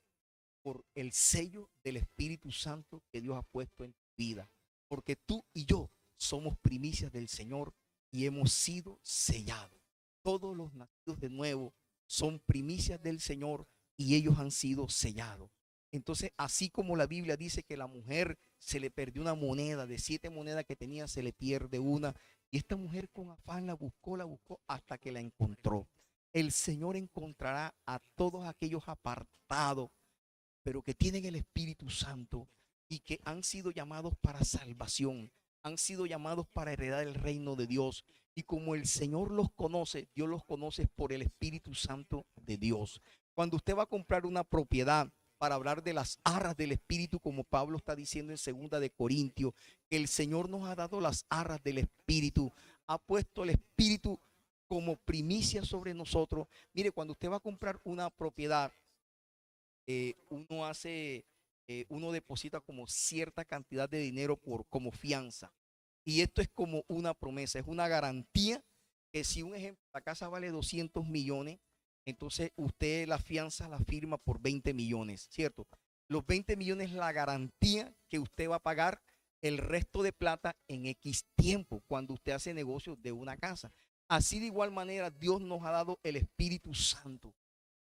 por el sello del Espíritu Santo que Dios ha puesto en tu vida. Porque tú y yo somos primicias del Señor y hemos sido sellados. Todos los nacidos de nuevo son primicias del Señor y ellos han sido sellados. Entonces, así como la Biblia dice que la mujer se le perdió una moneda, de 7 monedas que tenía se le pierde una, y esta mujer con afán la buscó hasta que la encontró. El Señor encontrará a todos aquellos apartados, pero que tienen el Espíritu Santo y que han sido llamados para salvación, han sido llamados para heredar el reino de Dios. Y como el Señor los conoce, Dios los conoce por el Espíritu Santo de Dios. Cuando usted va a comprar una propiedad, para hablar de las arras del Espíritu, como Pablo está diciendo en 2 de Corintios, que el Señor nos ha dado las arras del Espíritu, ha puesto el Espíritu como primicia sobre nosotros. Mire, cuando usted va a comprar una propiedad, uno deposita como cierta cantidad de dinero como fianza. Y esto es como una promesa, es una garantía que si un ejemplo, la casa vale 200 millones, entonces usted la fianza la firma por 20 millones, ¿cierto? Los 20 millones es la garantía que usted va a pagar el resto de plata en X tiempo cuando usted hace negocio de una casa. Así de igual manera Dios nos ha dado el Espíritu Santo.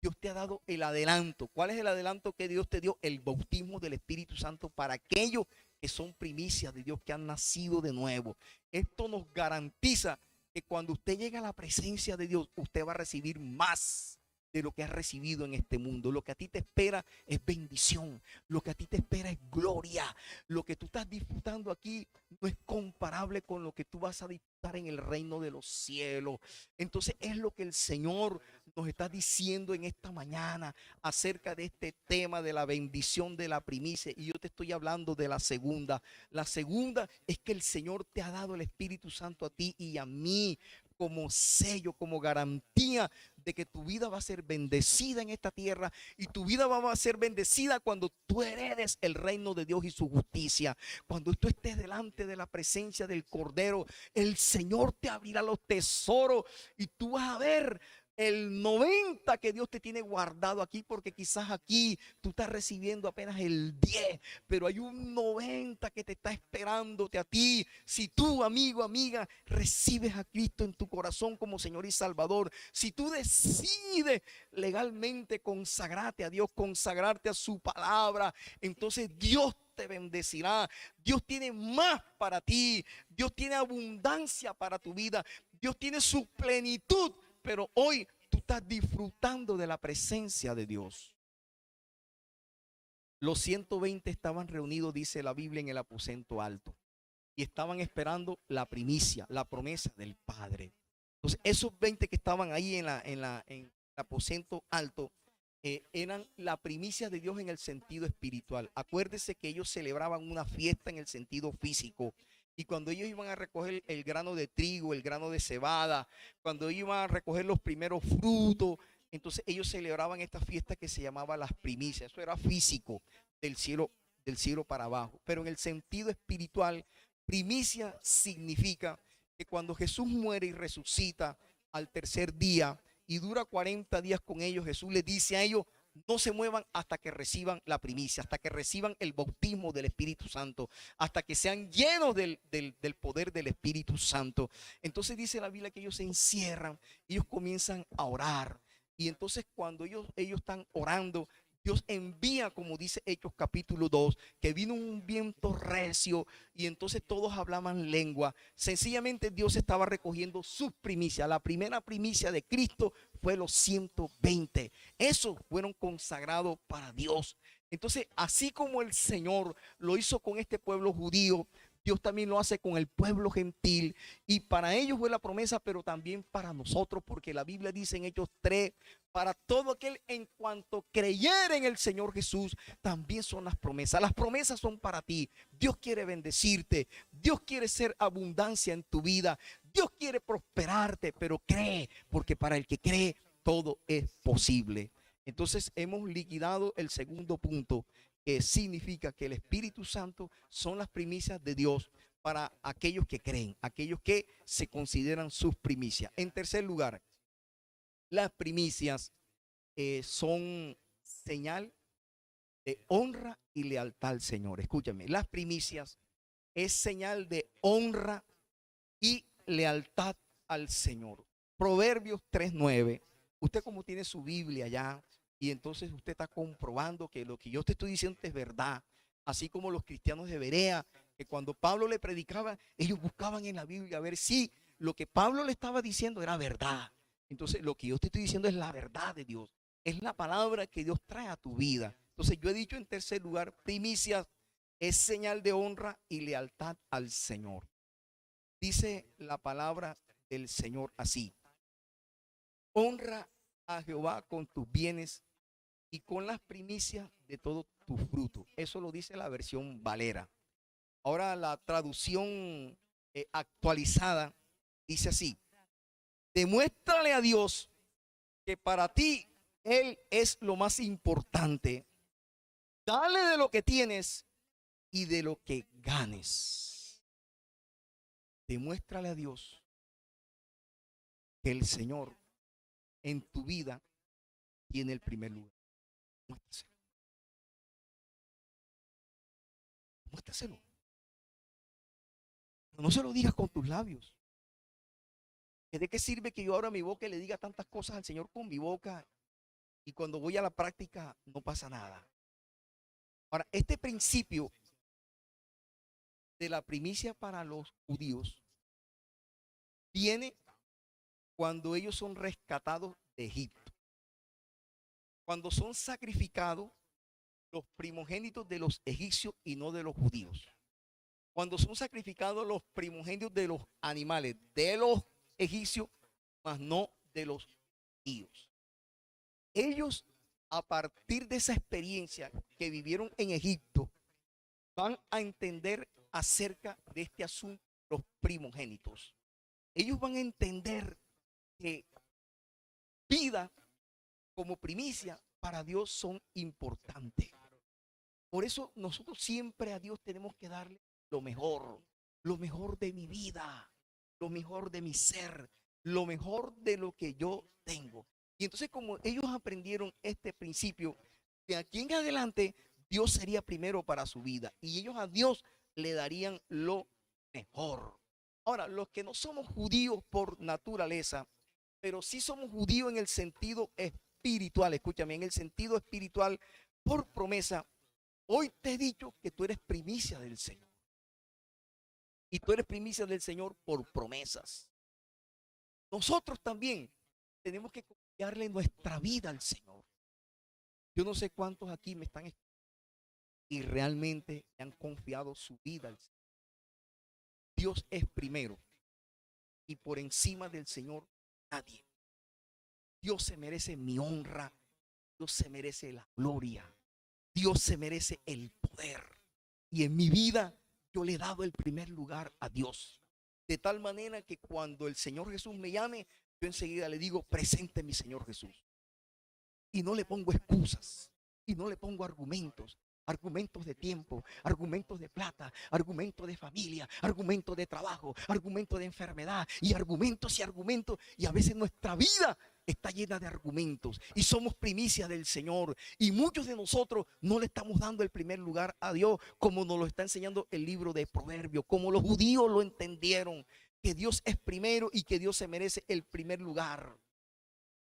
Dios te ha dado el adelanto. ¿Cuál es el adelanto que Dios te dio? El bautismo del Espíritu Santo para aquellos que son primicias de Dios, que han nacido de nuevo. Esto nos garantiza que cuando usted llega a la presencia de Dios, usted va a recibir más de lo que has recibido en este mundo. Lo que a ti te espera es bendición. Lo que a ti te espera es gloria. Lo que tú estás disfrutando aquí no es comparable con lo que tú vas a disfrutar en el reino de los cielos. Entonces es lo que el Señor nos está diciendo en esta mañana acerca de este tema de la bendición de la primicia. Y yo te estoy hablando de la segunda. La segunda es que el Señor te ha dado el Espíritu Santo a ti y a mí como sello, como garantía de que tu vida va a ser bendecida en esta tierra y tu vida va a ser bendecida cuando tú heredes el reino de Dios y su justicia. Cuando tú estés delante de la presencia del Cordero, el Señor te abrirá los tesoros y tú vas a ver el 90 que Dios te tiene guardado aquí, porque quizás aquí tú estás recibiendo apenas el 10, pero hay un 90 que te está esperándote a ti. Si tú, amigo, amiga, recibes a Cristo en tu corazón como Señor y Salvador, si tú decides legalmente consagrarte a Dios, consagrarte a su palabra, entonces Dios te bendecirá. Dios tiene más para ti. Dios tiene abundancia para tu vida. Dios tiene su plenitud. Pero hoy tú estás disfrutando de la presencia de Dios. Los 120 estaban reunidos, dice la Biblia, en el aposento alto. Y estaban esperando la primicia, la promesa del Padre. Entonces, esos 20 que estaban ahí en el aposento alto, eran la primicia de Dios en el sentido espiritual. Acuérdese que ellos celebraban una fiesta en el sentido físico. Y cuando ellos iban a recoger el grano de trigo, el grano de cebada, cuando ellos iban a recoger los primeros frutos, entonces ellos celebraban esta fiesta que se llamaba las primicias. Eso era físico, del cielo para abajo. Pero en el sentido espiritual, primicia significa que cuando Jesús muere y resucita al tercer día y dura 40 días con ellos, Jesús les dice a ellos: no se muevan hasta que reciban la primicia, hasta que reciban el bautismo del Espíritu Santo, hasta que sean llenos del poder del Espíritu Santo. Entonces dice la Biblia que ellos se encierran, ellos comienzan a orar. Y entonces cuando ellos están orando, Dios envía, como dice Hechos capítulo 2, que vino un viento recio y entonces todos hablaban lengua. Sencillamente Dios estaba recogiendo sus primicias. La primera primicia de Cristo fue los 120. Esos fueron consagrados para Dios. Entonces, así como el Señor lo hizo con este pueblo judío, Dios también lo hace con el pueblo gentil. Y para ellos fue la promesa, pero también para nosotros, porque la Biblia dice en Hechos 3, para todo aquel en cuanto creyera en el Señor Jesús, también son las promesas. Las promesas son para ti. Dios quiere bendecirte. Dios quiere ser abundancia en tu vida. Dios quiere prosperarte, pero cree, porque para el que cree, todo es posible. Entonces hemos liquidado el segundo punto, que significa que el Espíritu Santo son las primicias de Dios para aquellos que creen, aquellos que se consideran sus primicias. En tercer lugar, las primicias son señal de honra y lealtad al Señor. Escúchame, las primicias es señal de honra y lealtad al Señor. Proverbios 3:9. Usted, como tiene su Biblia ya, y entonces usted está comprobando que lo que yo te estoy diciendo es verdad, así como los cristianos de Berea, que cuando Pablo le predicaba, ellos buscaban en la Biblia a ver si lo que Pablo le estaba diciendo era verdad. Entonces lo que yo te estoy diciendo es la verdad de Dios, es la palabra que Dios trae a tu vida. Entonces yo he dicho en tercer lugar, primicias es señal de honra y lealtad al Señor. Dice la palabra del Señor así: honra a Jehová con tus bienes y con las primicias de todo tu fruto. Eso lo dice la versión Valera. Ahora la traducción actualizada dice así: demuéstrale a Dios que para ti Él es lo más importante. Dale de lo que tienes y de lo que ganes. Demuéstrale a Dios que el Señor en tu vida tiene el primer lugar. Muéstraselo. Muéstraselo. No se lo digas con tus labios. ¿De qué sirve que yo abra mi boca y le diga tantas cosas al Señor con mi boca y cuando voy a la práctica no pasa nada? Ahora, este principio de la primicia para los judíos viene cuando ellos son rescatados de Egipto. Cuando son sacrificados los primogénitos de los egipcios y no de los judíos. Cuando son sacrificados los primogénitos de los animales de los egipcios, mas no de los judíos. Ellos, a partir de esa experiencia que vivieron en Egipto, van a entender acerca de este asunto, los primogénitos. Ellos van a entender que vida como primicia para Dios son importantes. Por eso nosotros siempre a Dios tenemos que darle lo mejor de mi vida, lo mejor de mi ser, lo mejor de lo que yo tengo. Y entonces, como ellos aprendieron este principio, de aquí en adelante Dios sería primero para su vida y ellos a Dios le darían lo mejor. Ahora, los que no somos judíos por naturaleza, pero sí somos judíos en el sentido espiritual, escúchame, en el sentido espiritual por promesa, hoy te he dicho que tú eres primicia del Señor. Y tú eres primicia del Señor por promesas. Nosotros también tenemos que confiarle nuestra vida al Señor. Yo no sé cuántos aquí me están escuchando y realmente han confiado su vida al Señor. Dios es primero y por encima del Señor nadie. Dios se merece mi honra. Dios se merece la gloria. Dios se merece el poder. Y en mi vida yo le he dado el primer lugar a Dios. De tal manera que cuando el Señor Jesús me llame, yo enseguida le digo, presente mi Señor Jesús. Y no le pongo excusas. Y no le pongo argumentos. Argumentos de tiempo, argumentos de plata, argumentos de familia, argumentos de trabajo, argumentos de enfermedad y argumentos y argumentos. Y a veces nuestra vida está llena de argumentos y somos primicia del Señor. Y muchos de nosotros no le estamos dando el primer lugar a Dios, como nos lo está enseñando el libro de Proverbios, como los judíos lo entendieron, que Dios es primero y que Dios se merece el primer lugar.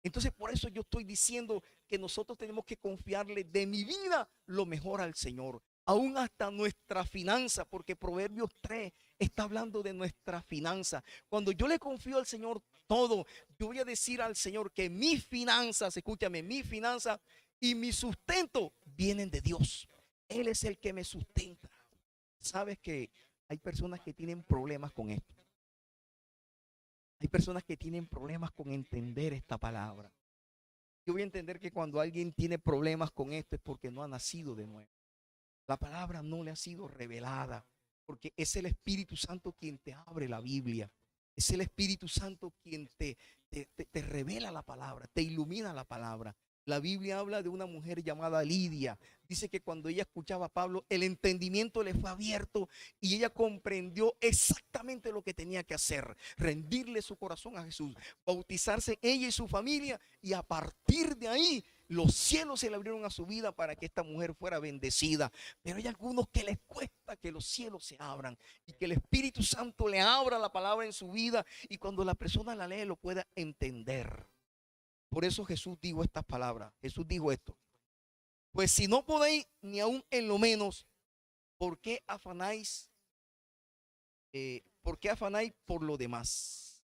Entonces, por eso yo estoy diciendo que nosotros tenemos que confiarle de mi vida lo mejor al Señor, aún hasta nuestra finanza, porque Proverbios 3 está hablando de nuestra finanza. Cuando yo le confío al Señor todo, yo voy a decir al Señor que mis finanzas, escúchame, mis finanzas y mi sustento vienen de Dios. Él es el que me sustenta. Sabes que hay personas que tienen problemas con esto. Hay personas que tienen problemas con entender esta palabra. Yo voy a entender que cuando alguien tiene problemas con esto es porque no ha nacido de nuevo. La palabra no le ha sido revelada, porque es el Espíritu Santo quien te abre la Biblia. Es el Espíritu Santo quien te revela la palabra, te ilumina la palabra. La Biblia habla de una mujer llamada Lidia. Dice que cuando ella escuchaba a Pablo, el entendimiento le fue abierto y ella comprendió exactamente lo que tenía que hacer. Rendirle su corazón a Jesús, bautizarse ella y su familia, y a partir de ahí los cielos se le abrieron a su vida para que esta mujer fuera bendecida. Pero hay algunos que les cuesta que los cielos se abran y que el Espíritu Santo le abra la palabra en su vida, y cuando la persona la lee lo pueda entender. Por eso Jesús dijo estas palabras. Jesús dijo esto: pues si no podéis ni aun en lo menos, ¿por qué afanáis? ¿Por qué afanáis por lo demás?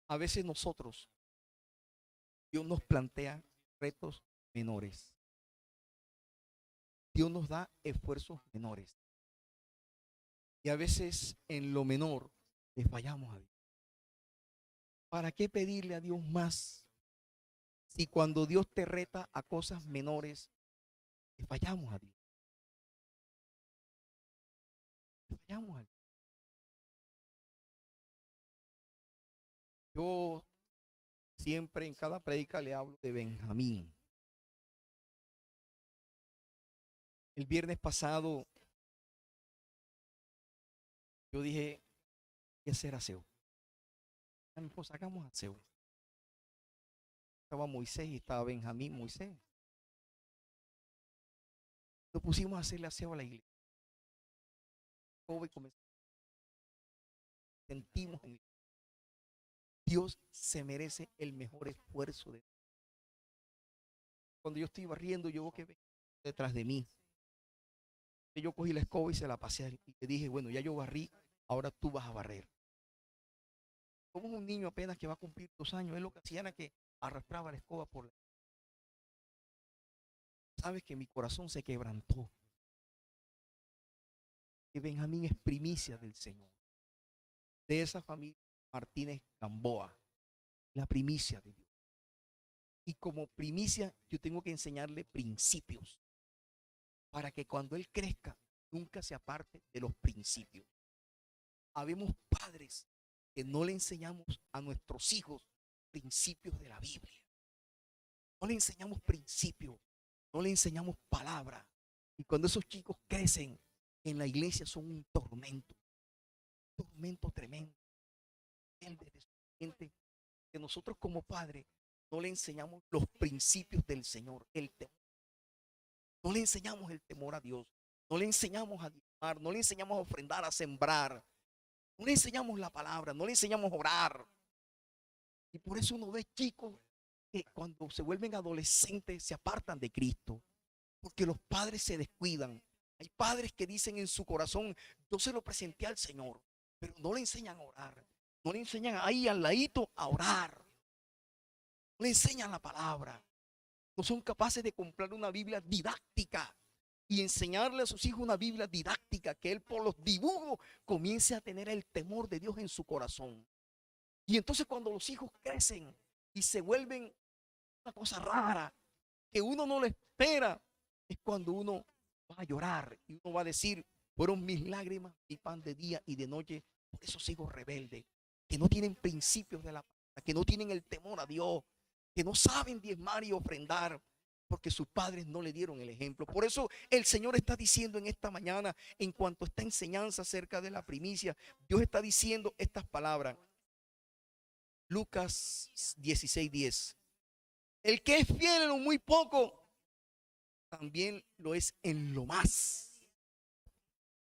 A veces nosotros, Dios nos plantea retos menores. Dios nos da esfuerzos menores. Y a veces en lo menor le fallamos a Dios. ¿Para qué pedirle a Dios más si cuando Dios te reta a cosas menores le fallamos a Dios? Le fallamos a Dios. Yo siempre en cada prédica le hablo de Benjamín. El viernes pasado yo dije, ¿qué hacer aseo? A mi esposa, hagamos aseo. Estaba Moisés y estaba Benjamín. Moisés. Nos pusimos a hacerle aseo a la iglesia. Sentimos en Dios se merece el mejor esfuerzo de. Cuando yo estoy barriendo, yo veo que ven detrás de mí. Yo cogí la escoba y se la pasé y le dije, bueno, ya yo barrí, ahora tú vas a barrer. Como un niño apenas que va a cumplir 2 años, él lo que hacía era que arrastraba la escoba por la. Sabes que mi corazón se quebrantó. Que Benjamín es primicia del Señor. De esa familia Martínez Gamboa, la primicia de Dios. Y como primicia yo tengo que enseñarle principios para que cuando él crezca nunca se aparte de los principios. Habemos padres que no le enseñamos a nuestros hijos principios de la Biblia. No le enseñamos principios, no le enseñamos palabra. Y cuando esos chicos crecen en la iglesia son un tormento tremendo. El de que nosotros como padres no le enseñamos los principios del Señor, el temor. No le enseñamos el temor a Dios, no le enseñamos a diezmar, no le enseñamos a ofrendar, a sembrar, no le enseñamos la palabra, no le enseñamos a orar. Y por eso uno ve chicos que cuando se vuelven adolescentes se apartan de Cristo, porque los padres se descuidan. Hay padres que dicen en su corazón, yo se lo presenté al Señor, pero no le enseñan a orar, no le enseñan ahí al ladito a orar, no le enseñan la palabra. No son capaces de comprar una Biblia didáctica y enseñarle a sus hijos una Biblia didáctica, que él por los dibujos comience a tener el temor de Dios en su corazón. Y entonces cuando los hijos crecen y se vuelven una cosa rara, que uno no le espera, es cuando uno va a llorar y uno va a decir, fueron mis lágrimas y pan de día y de noche por esos hijos rebeldes, que no tienen principios de la palabra, que no tienen el temor a Dios, que no saben diezmar y ofrendar, porque sus padres no le dieron el ejemplo. Por eso el Señor está diciendo en esta mañana, en cuanto a esta enseñanza acerca de la primicia, Dios está diciendo estas palabras. Lucas 16:10. El que es fiel en lo muy poco, también lo es en lo más.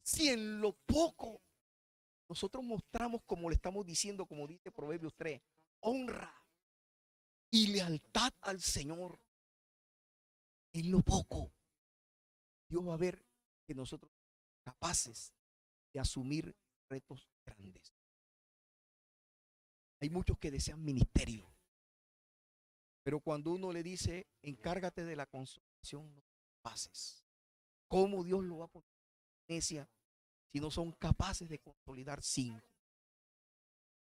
Si en lo poco nosotros mostramos, como le estamos diciendo, como dice Proverbios 3, honra y lealtad al Señor, en lo poco, Dios va a ver que nosotros somos capaces de asumir retos grandes. Hay muchos que desean ministerio, Pero cuando uno le dice, encárgate de la consolación, no pases. ¿Cómo Dios lo va a poner en iglesia si no son capaces de consolidar 5?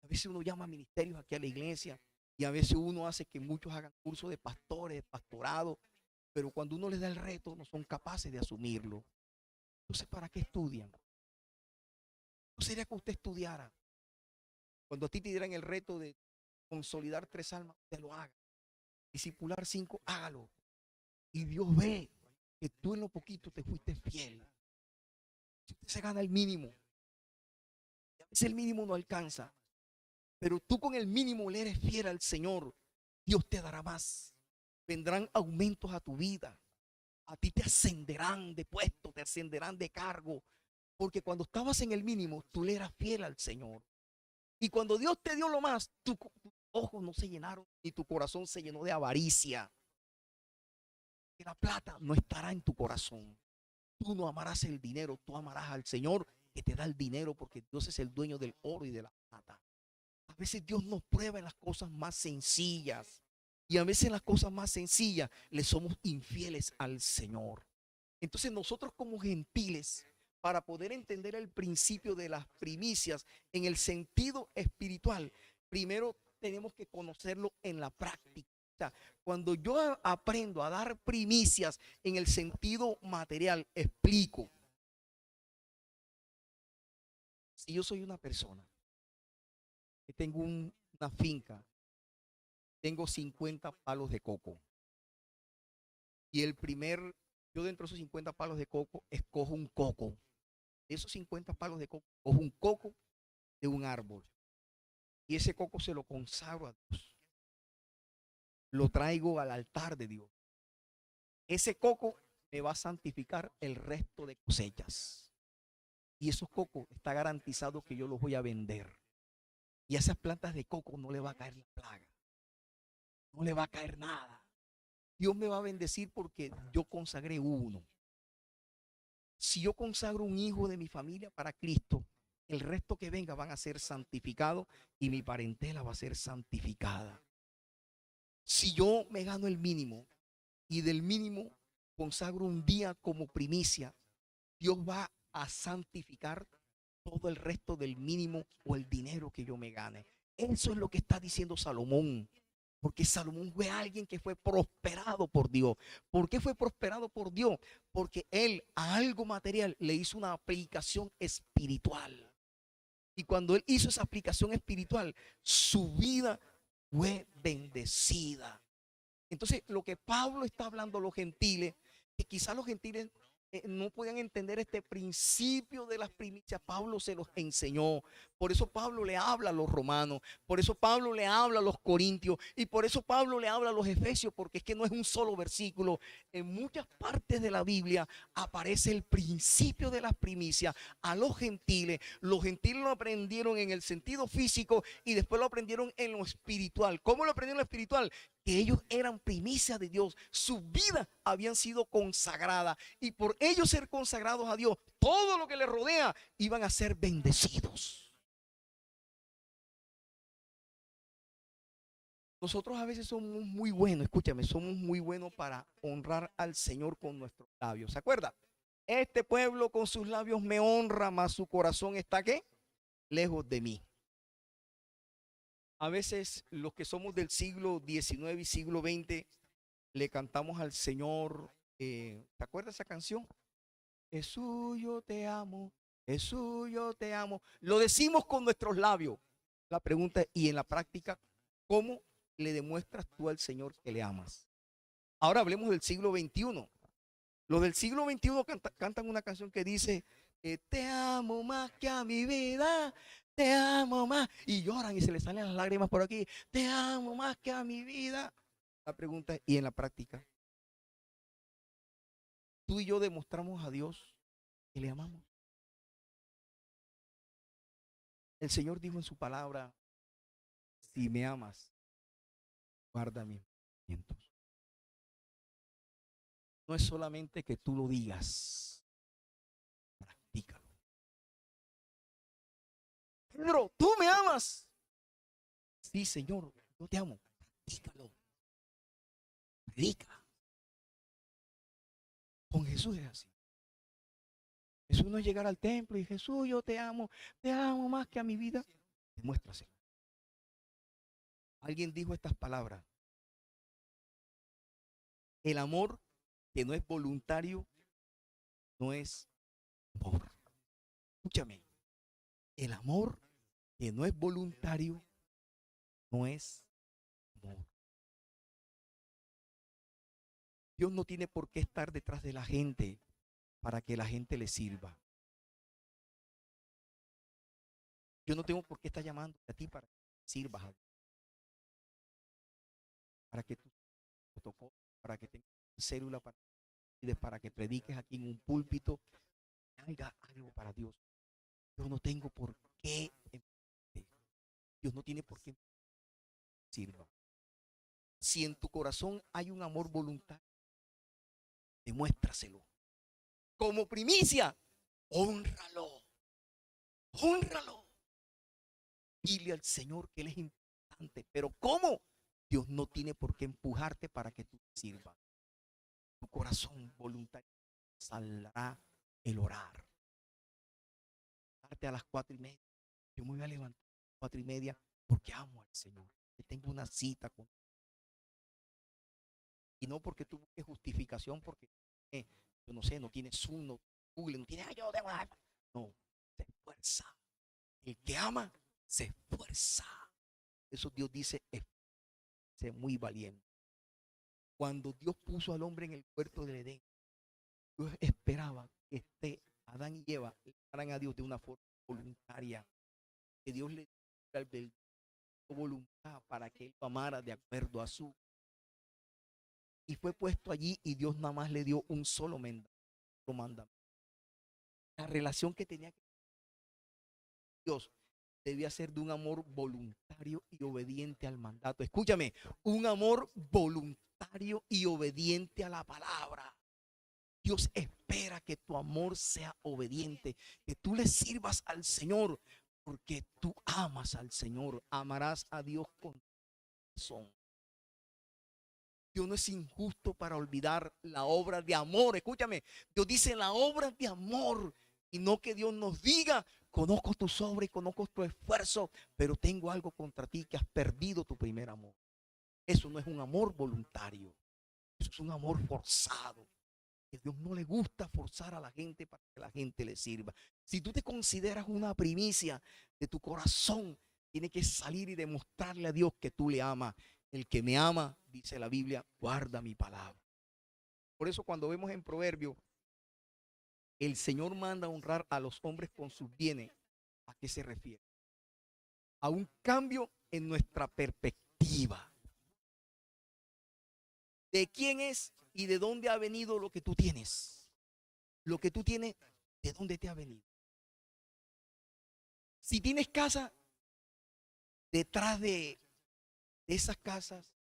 A veces uno llama a ministerios aquí a la iglesia y a veces uno hace que muchos hagan cursos de pastores, de pastorado, pero cuando uno les da el reto no son capaces de asumirlo. Entonces, ¿para qué estudian? ¿No sería que usted estudiara? Cuando a ti te dieran el reto de consolidar 3 almas, usted lo haga. Discipular 5, hágalo. Y Dios ve que tú en lo poquito te fuiste fiel. Si usted se gana el mínimo, y a veces el mínimo no alcanza, pero tú con el mínimo le eres fiel al Señor, Dios te dará más. Vendrán aumentos a tu vida. A ti te ascenderán de puesto, te ascenderán de cargo. Porque cuando estabas en el mínimo, tú le eras fiel al Señor. Y cuando Dios te dio lo más, tus ojos no se llenaron y tu corazón se llenó de avaricia. Que la plata no estará en tu corazón. Tú no amarás el dinero, tú amarás al Señor que te da el dinero, porque Dios es el dueño del oro y de la plata. A veces Dios nos prueba en las cosas más sencillas. Y a veces en las cosas más sencillas le somos infieles al Señor. Entonces nosotros como gentiles, para poder entender el principio de las primicias en el sentido espiritual, primero tenemos que conocerlo en la práctica. O sea, cuando yo aprendo a dar primicias en el sentido material, explico. Si yo soy una persona que tengo una finca, tengo 50 palos de coco. Y yo dentro de esos 50 palos de coco, escojo un coco. De esos 50 palos de coco, escojo un coco de un árbol. Y ese coco se lo consagro a Dios. Lo traigo al altar de Dios. Ese coco me va a santificar el resto de cosechas. Y esos cocos está garantizado que yo los voy a vender. Y a esas plantas de coco no le va a caer la plaga. No le va a caer nada. Dios me va a bendecir porque yo consagré uno. Si yo consagro un hijo de mi familia para Cristo, el resto que venga van a ser santificados y mi parentela va a ser santificada. Si yo me gano el mínimo y del mínimo consagro un día como primicia, Dios va a santificar todo el resto del mínimo o el dinero que yo me gane. Eso es lo que está diciendo Salomón. Porque Salomón fue alguien que fue prosperado por Dios. ¿Por qué fue prosperado por Dios? Porque él a algo material le hizo una aplicación espiritual. Y cuando él hizo esa aplicación espiritual, su vida fue bendecida. Entonces, lo que Pablo está hablando a los gentiles, que quizás los gentiles no podían entender este principio de las primicias, Pablo se los enseñó. Por eso Pablo le habla a los romanos, por eso Pablo le habla a los corintios y por eso Pablo le habla a los efesios, porque es que no es un solo versículo. En muchas partes de la Biblia aparece el principio de las primicias a los gentiles. Los gentiles lo aprendieron en el sentido físico y después lo aprendieron en lo espiritual. ¿Cómo lo aprendieron en lo espiritual? Que ellos eran primicia de Dios, sus vidas habían sido consagradas y por ellos ser consagrados a Dios, todo lo que les rodea iban a ser bendecidos. Nosotros a veces somos muy buenos, escúchame, somos muy buenos para honrar al Señor con nuestros labios. ¿Se acuerda? Este pueblo con sus labios me honra, mas su corazón está ¿qué? Lejos de mí. A veces los que somos del siglo XIX y siglo XX le cantamos al Señor, ¿te acuerdas esa canción? Jesús, yo te amo, Jesús, yo te amo. Lo decimos con nuestros labios. La pregunta es, ¿y en la práctica cómo le demuestras tú al Señor que le amas? Ahora hablemos del siglo XXI. Los del siglo XXI cantan una canción que dice, te amo más que a mi vida, te amo más. Y lloran y se les salen las lágrimas por aquí, te amo más que a mi vida. La pregunta es, ¿y en la práctica? Tú y yo demostramos a Dios que le amamos. El Señor dijo en su palabra, si me amas, guarda mis mandamientos. No es solamente que tú lo digas, practícalo. Pedro, ¿tú me amas? Sí, Señor, yo te amo, practícalo. predica. Con Jesús es así. Jesús no es llegar al templo y Jesús, yo te amo más que a mi vida. Demuéstraselo. Alguien dijo estas palabras: el amor que no es voluntario no es amor. Escúchame, el amor que no es voluntario no es amor. Dios no tiene por qué estar detrás de la gente para que la gente le sirva. Yo no tengo por qué estar llamando a ti para que sirvas a Dios, para que tú protocolo, para que tengas célula, para que prediques aquí en un púlpito, haga algo para Dios. Yo no tengo por qué. Dios no tiene por qué sirva. Si en tu corazón hay un amor voluntario, demuéstraselo. Como primicia, hónralo. Hónralo. Dile al Señor que Él es importante. Pero ¿cómo? Dios no tiene por qué empujarte para que tú sirvas. Tu corazón voluntario saldrá el orar. A las 4:30. Yo me voy a levantar a las 4:30 porque amo al Señor. Que tengo una cita con. Y no porque tú busques justificación, porque yo no sé, no tienes Zoom, no Google, no tienes yo tengo nada. No, se esfuerza. El que ama se esfuerza. Eso Dios dice, es muy valiente. Cuando Dios puso al hombre en el huerto del Edén, Dios esperaba que Adán y Eva le amaran a Dios de una forma voluntaria, que Dios le diera voluntad para que él lo amara de acuerdo a su. Y fue puesto allí y Dios nada más le dio un solo mandamiento. La relación que tenía con Dios debía ser de un amor voluntario y obediente al mandato. Escúchame, un amor voluntario y obediente a la palabra. Dios espera que tu amor sea obediente, que tú le sirvas al Señor, porque tú amas al Señor. Amarás a Dios con corazón. Dios no es injusto para olvidar la obra de amor. Escúchame, Dios dice la obra de amor, y no que Dios nos diga, conozco tus obras y conozco tu esfuerzo, pero tengo algo contra ti, que has perdido tu primer amor. Eso no es un amor voluntario, eso es un amor forzado. Que Dios no le gusta forzar a la gente para que la gente le sirva. Si tú te consideras una primicia de tu corazón, tiene que salir y demostrarle a Dios que tú le amas. El que me ama, dice la Biblia, guarda mi palabra. Por eso cuando vemos en Proverbios, el Señor manda a honrar a los hombres con sus bienes. ¿A qué se refiere? A un cambio en nuestra perspectiva. ¿De quién es y de dónde ha venido lo que tú tienes? Lo que tú tienes, ¿de dónde te ha venido? Si tienes casa, detrás de esas casas,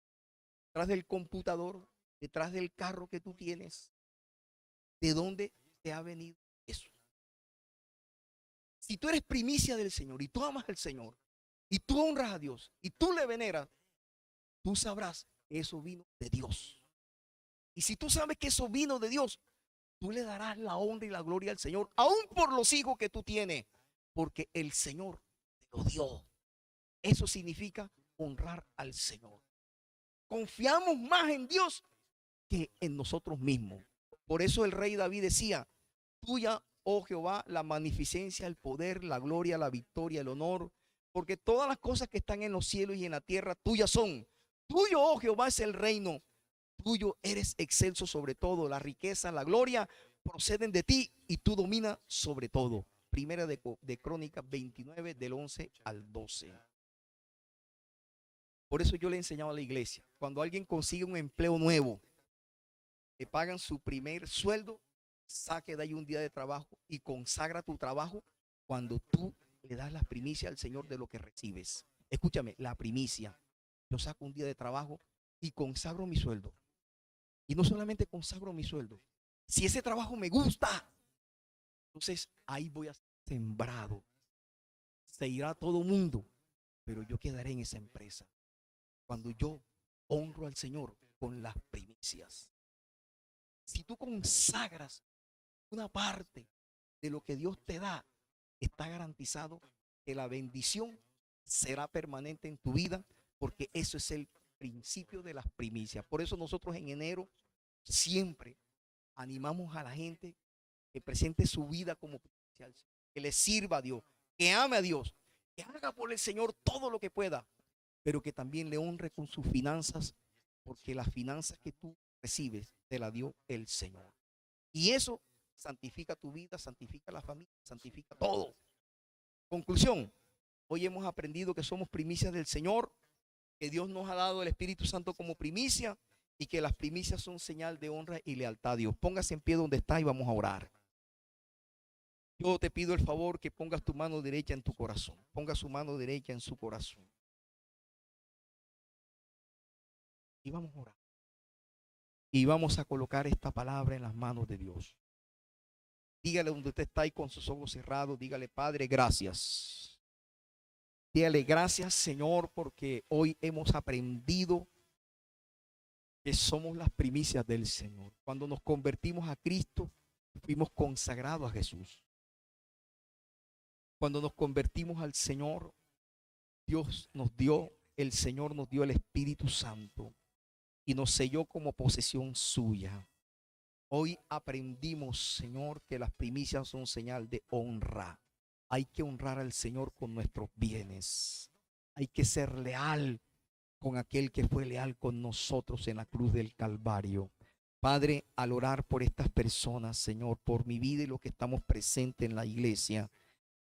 detrás del computador, detrás del carro que tú tienes, ¿de dónde te ha venido eso? Si tú eres primicia del Señor y tú amas al Señor y tú honras a Dios y tú le veneras, tú sabrás que eso vino de Dios. Y si tú sabes que eso vino de Dios, tú le darás la honra y la gloria al Señor, aún por los hijos que tú tienes, porque el Señor te lo dio. Eso significa honrar al Señor. Confiamos más en Dios que en nosotros mismos. Por eso el rey David decía, tuya, oh Jehová, la magnificencia, el poder, la gloria, la victoria, el honor, porque todas las cosas que están en los cielos y en la tierra tuyas son. Tuyo, oh Jehová, es el reino. Tuyo eres excelso sobre todo. La riqueza, la gloria proceden de ti y tú dominas sobre todo. Primera de Crónicas 29, del 11 al 12. Por eso yo le he enseñado a la iglesia, cuando alguien consigue un empleo nuevo, le pagan su primer sueldo, saque de ahí un día de trabajo y consagra tu trabajo cuando tú le das la primicia al Señor de lo que recibes. Escúchame, la primicia. Yo saco un día de trabajo y consagro mi sueldo. Y no solamente consagro mi sueldo. Si ese trabajo me gusta, entonces ahí voy a ser sembrado. Se irá todo mundo, pero yo quedaré en esa empresa. Cuando yo honro al Señor con las primicias. Si tú consagras una parte de lo que Dios te da, está garantizado que la bendición será permanente en tu vida, porque eso es el principio de las primicias. Por eso nosotros en enero siempre animamos a la gente que presente su vida como primicia, que le sirva a Dios, que ame a Dios, que haga por el Señor todo lo que pueda, pero que también le honre con sus finanzas, porque las finanzas que tú recibes te la dio el Señor. Y eso santifica tu vida, santifica la familia, santifica todo. Conclusión, hoy hemos aprendido que somos primicias del Señor, que Dios nos ha dado el Espíritu Santo como primicia y que las primicias son señal de honra y lealtad a Dios. Póngase en pie donde está y vamos a orar. Yo te pido el favor que pongas tu mano derecha en tu corazón. Ponga su mano derecha en su corazón. Y vamos a orar. Y vamos a colocar esta palabra en las manos de Dios. Dígale donde usted está ahí con sus ojos cerrados. Dígale, Padre, gracias. Dígale, gracias, Señor, porque hoy hemos aprendido que somos las primicias del Señor. Cuando nos convertimos a Cristo, fuimos consagrados a Jesús. Cuando nos convertimos al Señor, el Señor nos dio el Espíritu Santo y nos selló como posesión suya. Hoy aprendimos, Señor, que las primicias son señal de honra. Hay que honrar al Señor con nuestros bienes. Hay que ser leal con aquel que fue leal con nosotros en la cruz del Calvario. Padre, al orar por estas personas, Señor, por mi vida y los que estamos presentes en la iglesia,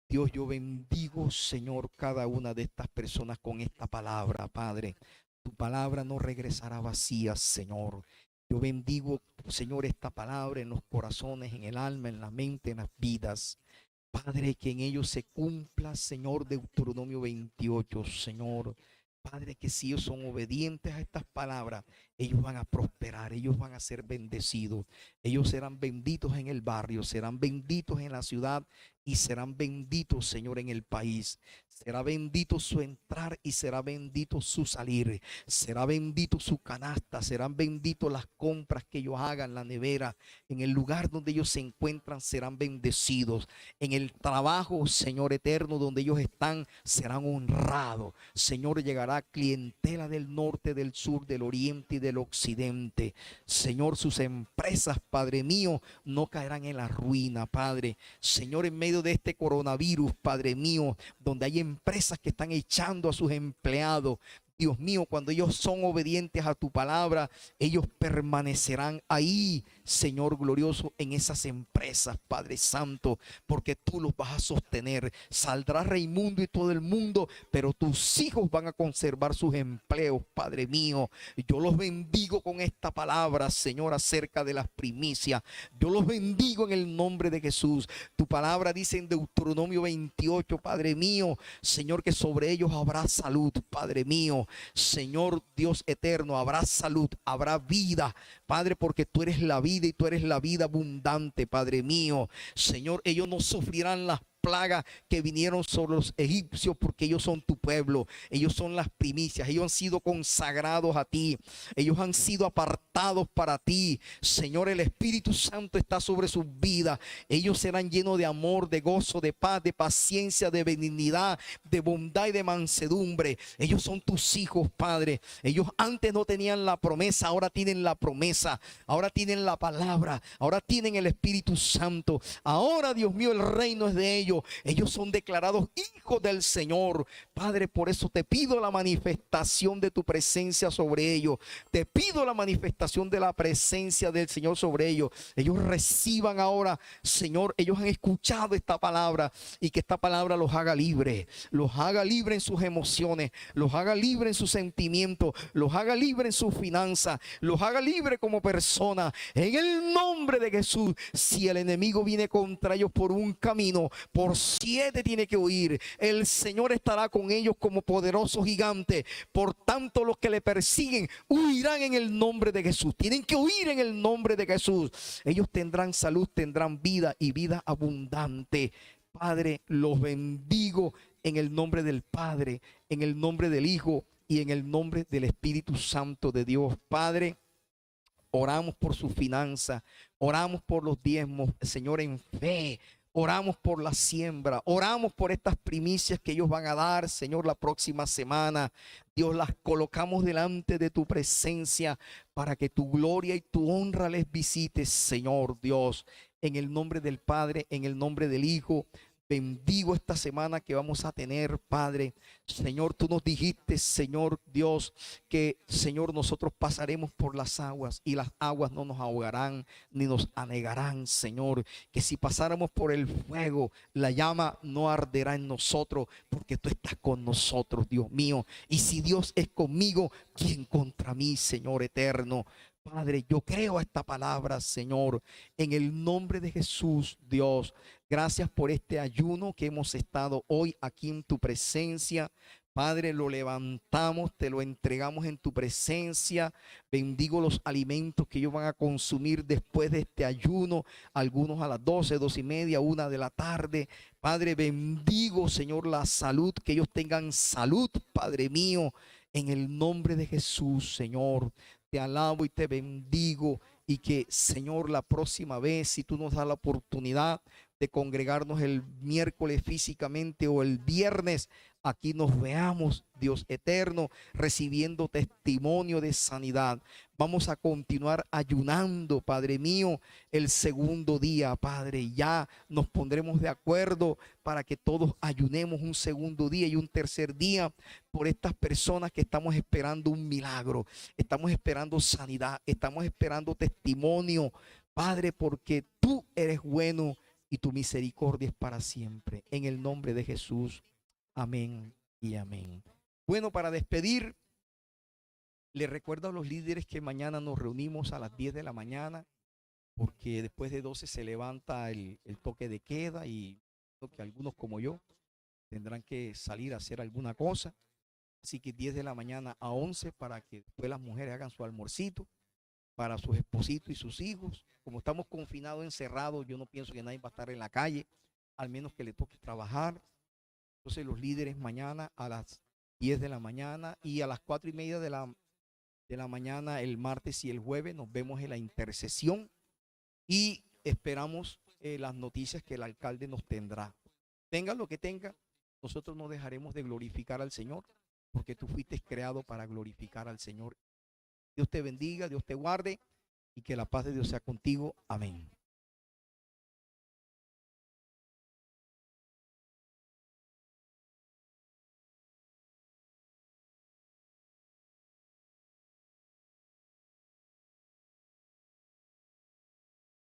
Dios, yo bendigo, Señor, cada una de estas personas con esta palabra, Padre. Tu palabra no regresará vacía, Señor. Yo bendigo, Señor, esta palabra en los corazones, en el alma, en la mente, en las vidas. Padre, que en ellos se cumpla, Señor, Deuteronomio 28, Señor. Padre, que si ellos son obedientes a estas palabras, ellos van a prosperar, ellos van a ser bendecidos. Ellos serán benditos en el barrio, serán benditos en la ciudad y serán benditos, Señor, en el país. Será bendito su entrar y será bendito su salir. Será bendito su canasta, serán benditos las compras que ellos hagan, la nevera. En el lugar donde ellos se encuentran serán bendecidos. En el trabajo, Señor eterno, donde ellos están, serán honrados. Señor, llegará clientela del norte, del sur, del oriente y del occidente. Señor, sus empresas, Padre mío, no caerán en la ruina, Padre. Señor, en medio de este coronavirus, Padre mío, donde hay empresas que están echando a sus empleados, Dios mío, cuando ellos son obedientes a tu palabra, ellos permanecerán ahí, Señor glorioso, en esas empresas, Padre Santo, porque tú los vas a sostener. Saldrá Raimundo y todo el mundo, pero tus hijos van a conservar sus empleos, Padre mío. Yo los bendigo con esta palabra, Señor, acerca de las primicias. Yo los bendigo en el nombre de Jesús. Tu palabra dice en Deuteronomio 28, Padre mío, Señor, que sobre ellos habrá salud, Padre mío. Señor Dios eterno, habrá salud, habrá vida, Padre, porque tú eres la vida y tú eres la vida abundante, Padre mío. Señor, ellos no sufrirán las plagas que vinieron sobre los egipcios, porque ellos son tu pueblo, ellos son las primicias, ellos han sido consagrados a ti, ellos han sido apartados para ti. Señor, el Espíritu Santo está sobre sus vidas. Ellos serán llenos de amor, de gozo, de paz, de paciencia, de benignidad, de bondad y de mansedumbre. Ellos son tus hijos, Padre. Ellos antes no tenían la promesa, ahora tienen la promesa, ahora tienen la palabra, ahora tienen el Espíritu Santo. Ahora, Dios mío, el reino es de ellos. Ellos son declarados hijos del Señor, Padre. Por eso te pido la manifestación de tu presencia sobre ellos. Te pido la manifestación de la presencia del Señor sobre ellos. Ellos reciban ahora, Señor, ellos han escuchado esta palabra, y que esta palabra los haga libre en sus emociones, los haga libre en sus sentimientos, los haga libre en sus finanzas, los haga libre como persona. En el nombre de Jesús, si el enemigo viene contra ellos por un camino, por 7 tiene que huir. El Señor estará con ellos como poderoso gigante. Por tanto, los que le persiguen huirán en el nombre de Jesús. Tienen que huir en el nombre de Jesús. Ellos tendrán salud, tendrán vida y vida abundante. Padre, los bendigo en el nombre del Padre, en el nombre del Hijo y en el nombre del Espíritu Santo de Dios. Padre, oramos por su finanza, oramos por los diezmos, Señor, en fe. Oramos por la siembra, oramos por estas primicias que ellos van a dar, Señor, la próxima semana. Dios, las colocamos delante de tu presencia para que tu gloria y tu honra les visites, Señor Dios. En el nombre del Padre, en el nombre del Hijo. Bendigo esta semana que vamos a tener, Padre. Señor, tú nos dijiste, Señor Dios, que, Señor, nosotros pasaremos por las aguas y las aguas no nos ahogarán ni nos anegarán, Señor. Que si pasáramos por el fuego, la llama no arderá en nosotros, porque tú estás con nosotros, Dios mío. Y si Dios es conmigo, ¿quién contra mí, Señor eterno? Padre, yo creo esta palabra, Señor, en el nombre de Jesús, Dios. Gracias por este ayuno que hemos estado hoy aquí en tu presencia. Padre, lo levantamos, te lo entregamos en tu presencia. Bendigo los alimentos que ellos van a consumir después de este ayuno. Algunos a las 12, 12:30, 1 de la tarde. Padre, bendigo, Señor, la salud, que ellos tengan salud, Padre mío, en el nombre de Jesús, Señor. Te alabo y te bendigo, y que, Señor, la próxima vez, si tú nos das la oportunidad de congregarnos el miércoles físicamente o el viernes, aquí nos veamos, Dios eterno, recibiendo testimonio de sanidad. Vamos a continuar ayunando, Padre mío, el segundo día, Padre. Ya nos pondremos de acuerdo para que todos ayunemos un segundo día y un tercer día por estas personas que estamos esperando un milagro, estamos esperando sanidad, estamos esperando testimonio, Padre, porque tú eres bueno y tu misericordia es para siempre. En el nombre de Jesús. Amén y amén. Bueno, para despedir, les recuerdo a los líderes que mañana nos reunimos a las 10 de la mañana, porque después de 12 se levanta el toque de queda y creo que algunos como yo tendrán que salir a hacer alguna cosa. Así que 10 de la mañana a 11 para que después las mujeres hagan su almuercito para sus espositos y sus hijos. Como estamos confinados, encerrados, yo no pienso que nadie va a estar en la calle, al menos que le toque trabajar. Entonces los líderes mañana a las 10 de la mañana y a las 4:30 de la mañana el martes y el jueves nos vemos en la intercesión y esperamos las noticias que el alcalde nos tendrá. Tenga lo que tenga, nosotros no dejaremos de glorificar al Señor, porque tú fuiste creado para glorificar al Señor. Dios te bendiga, Dios te guarde y que la paz de Dios sea contigo. Amén.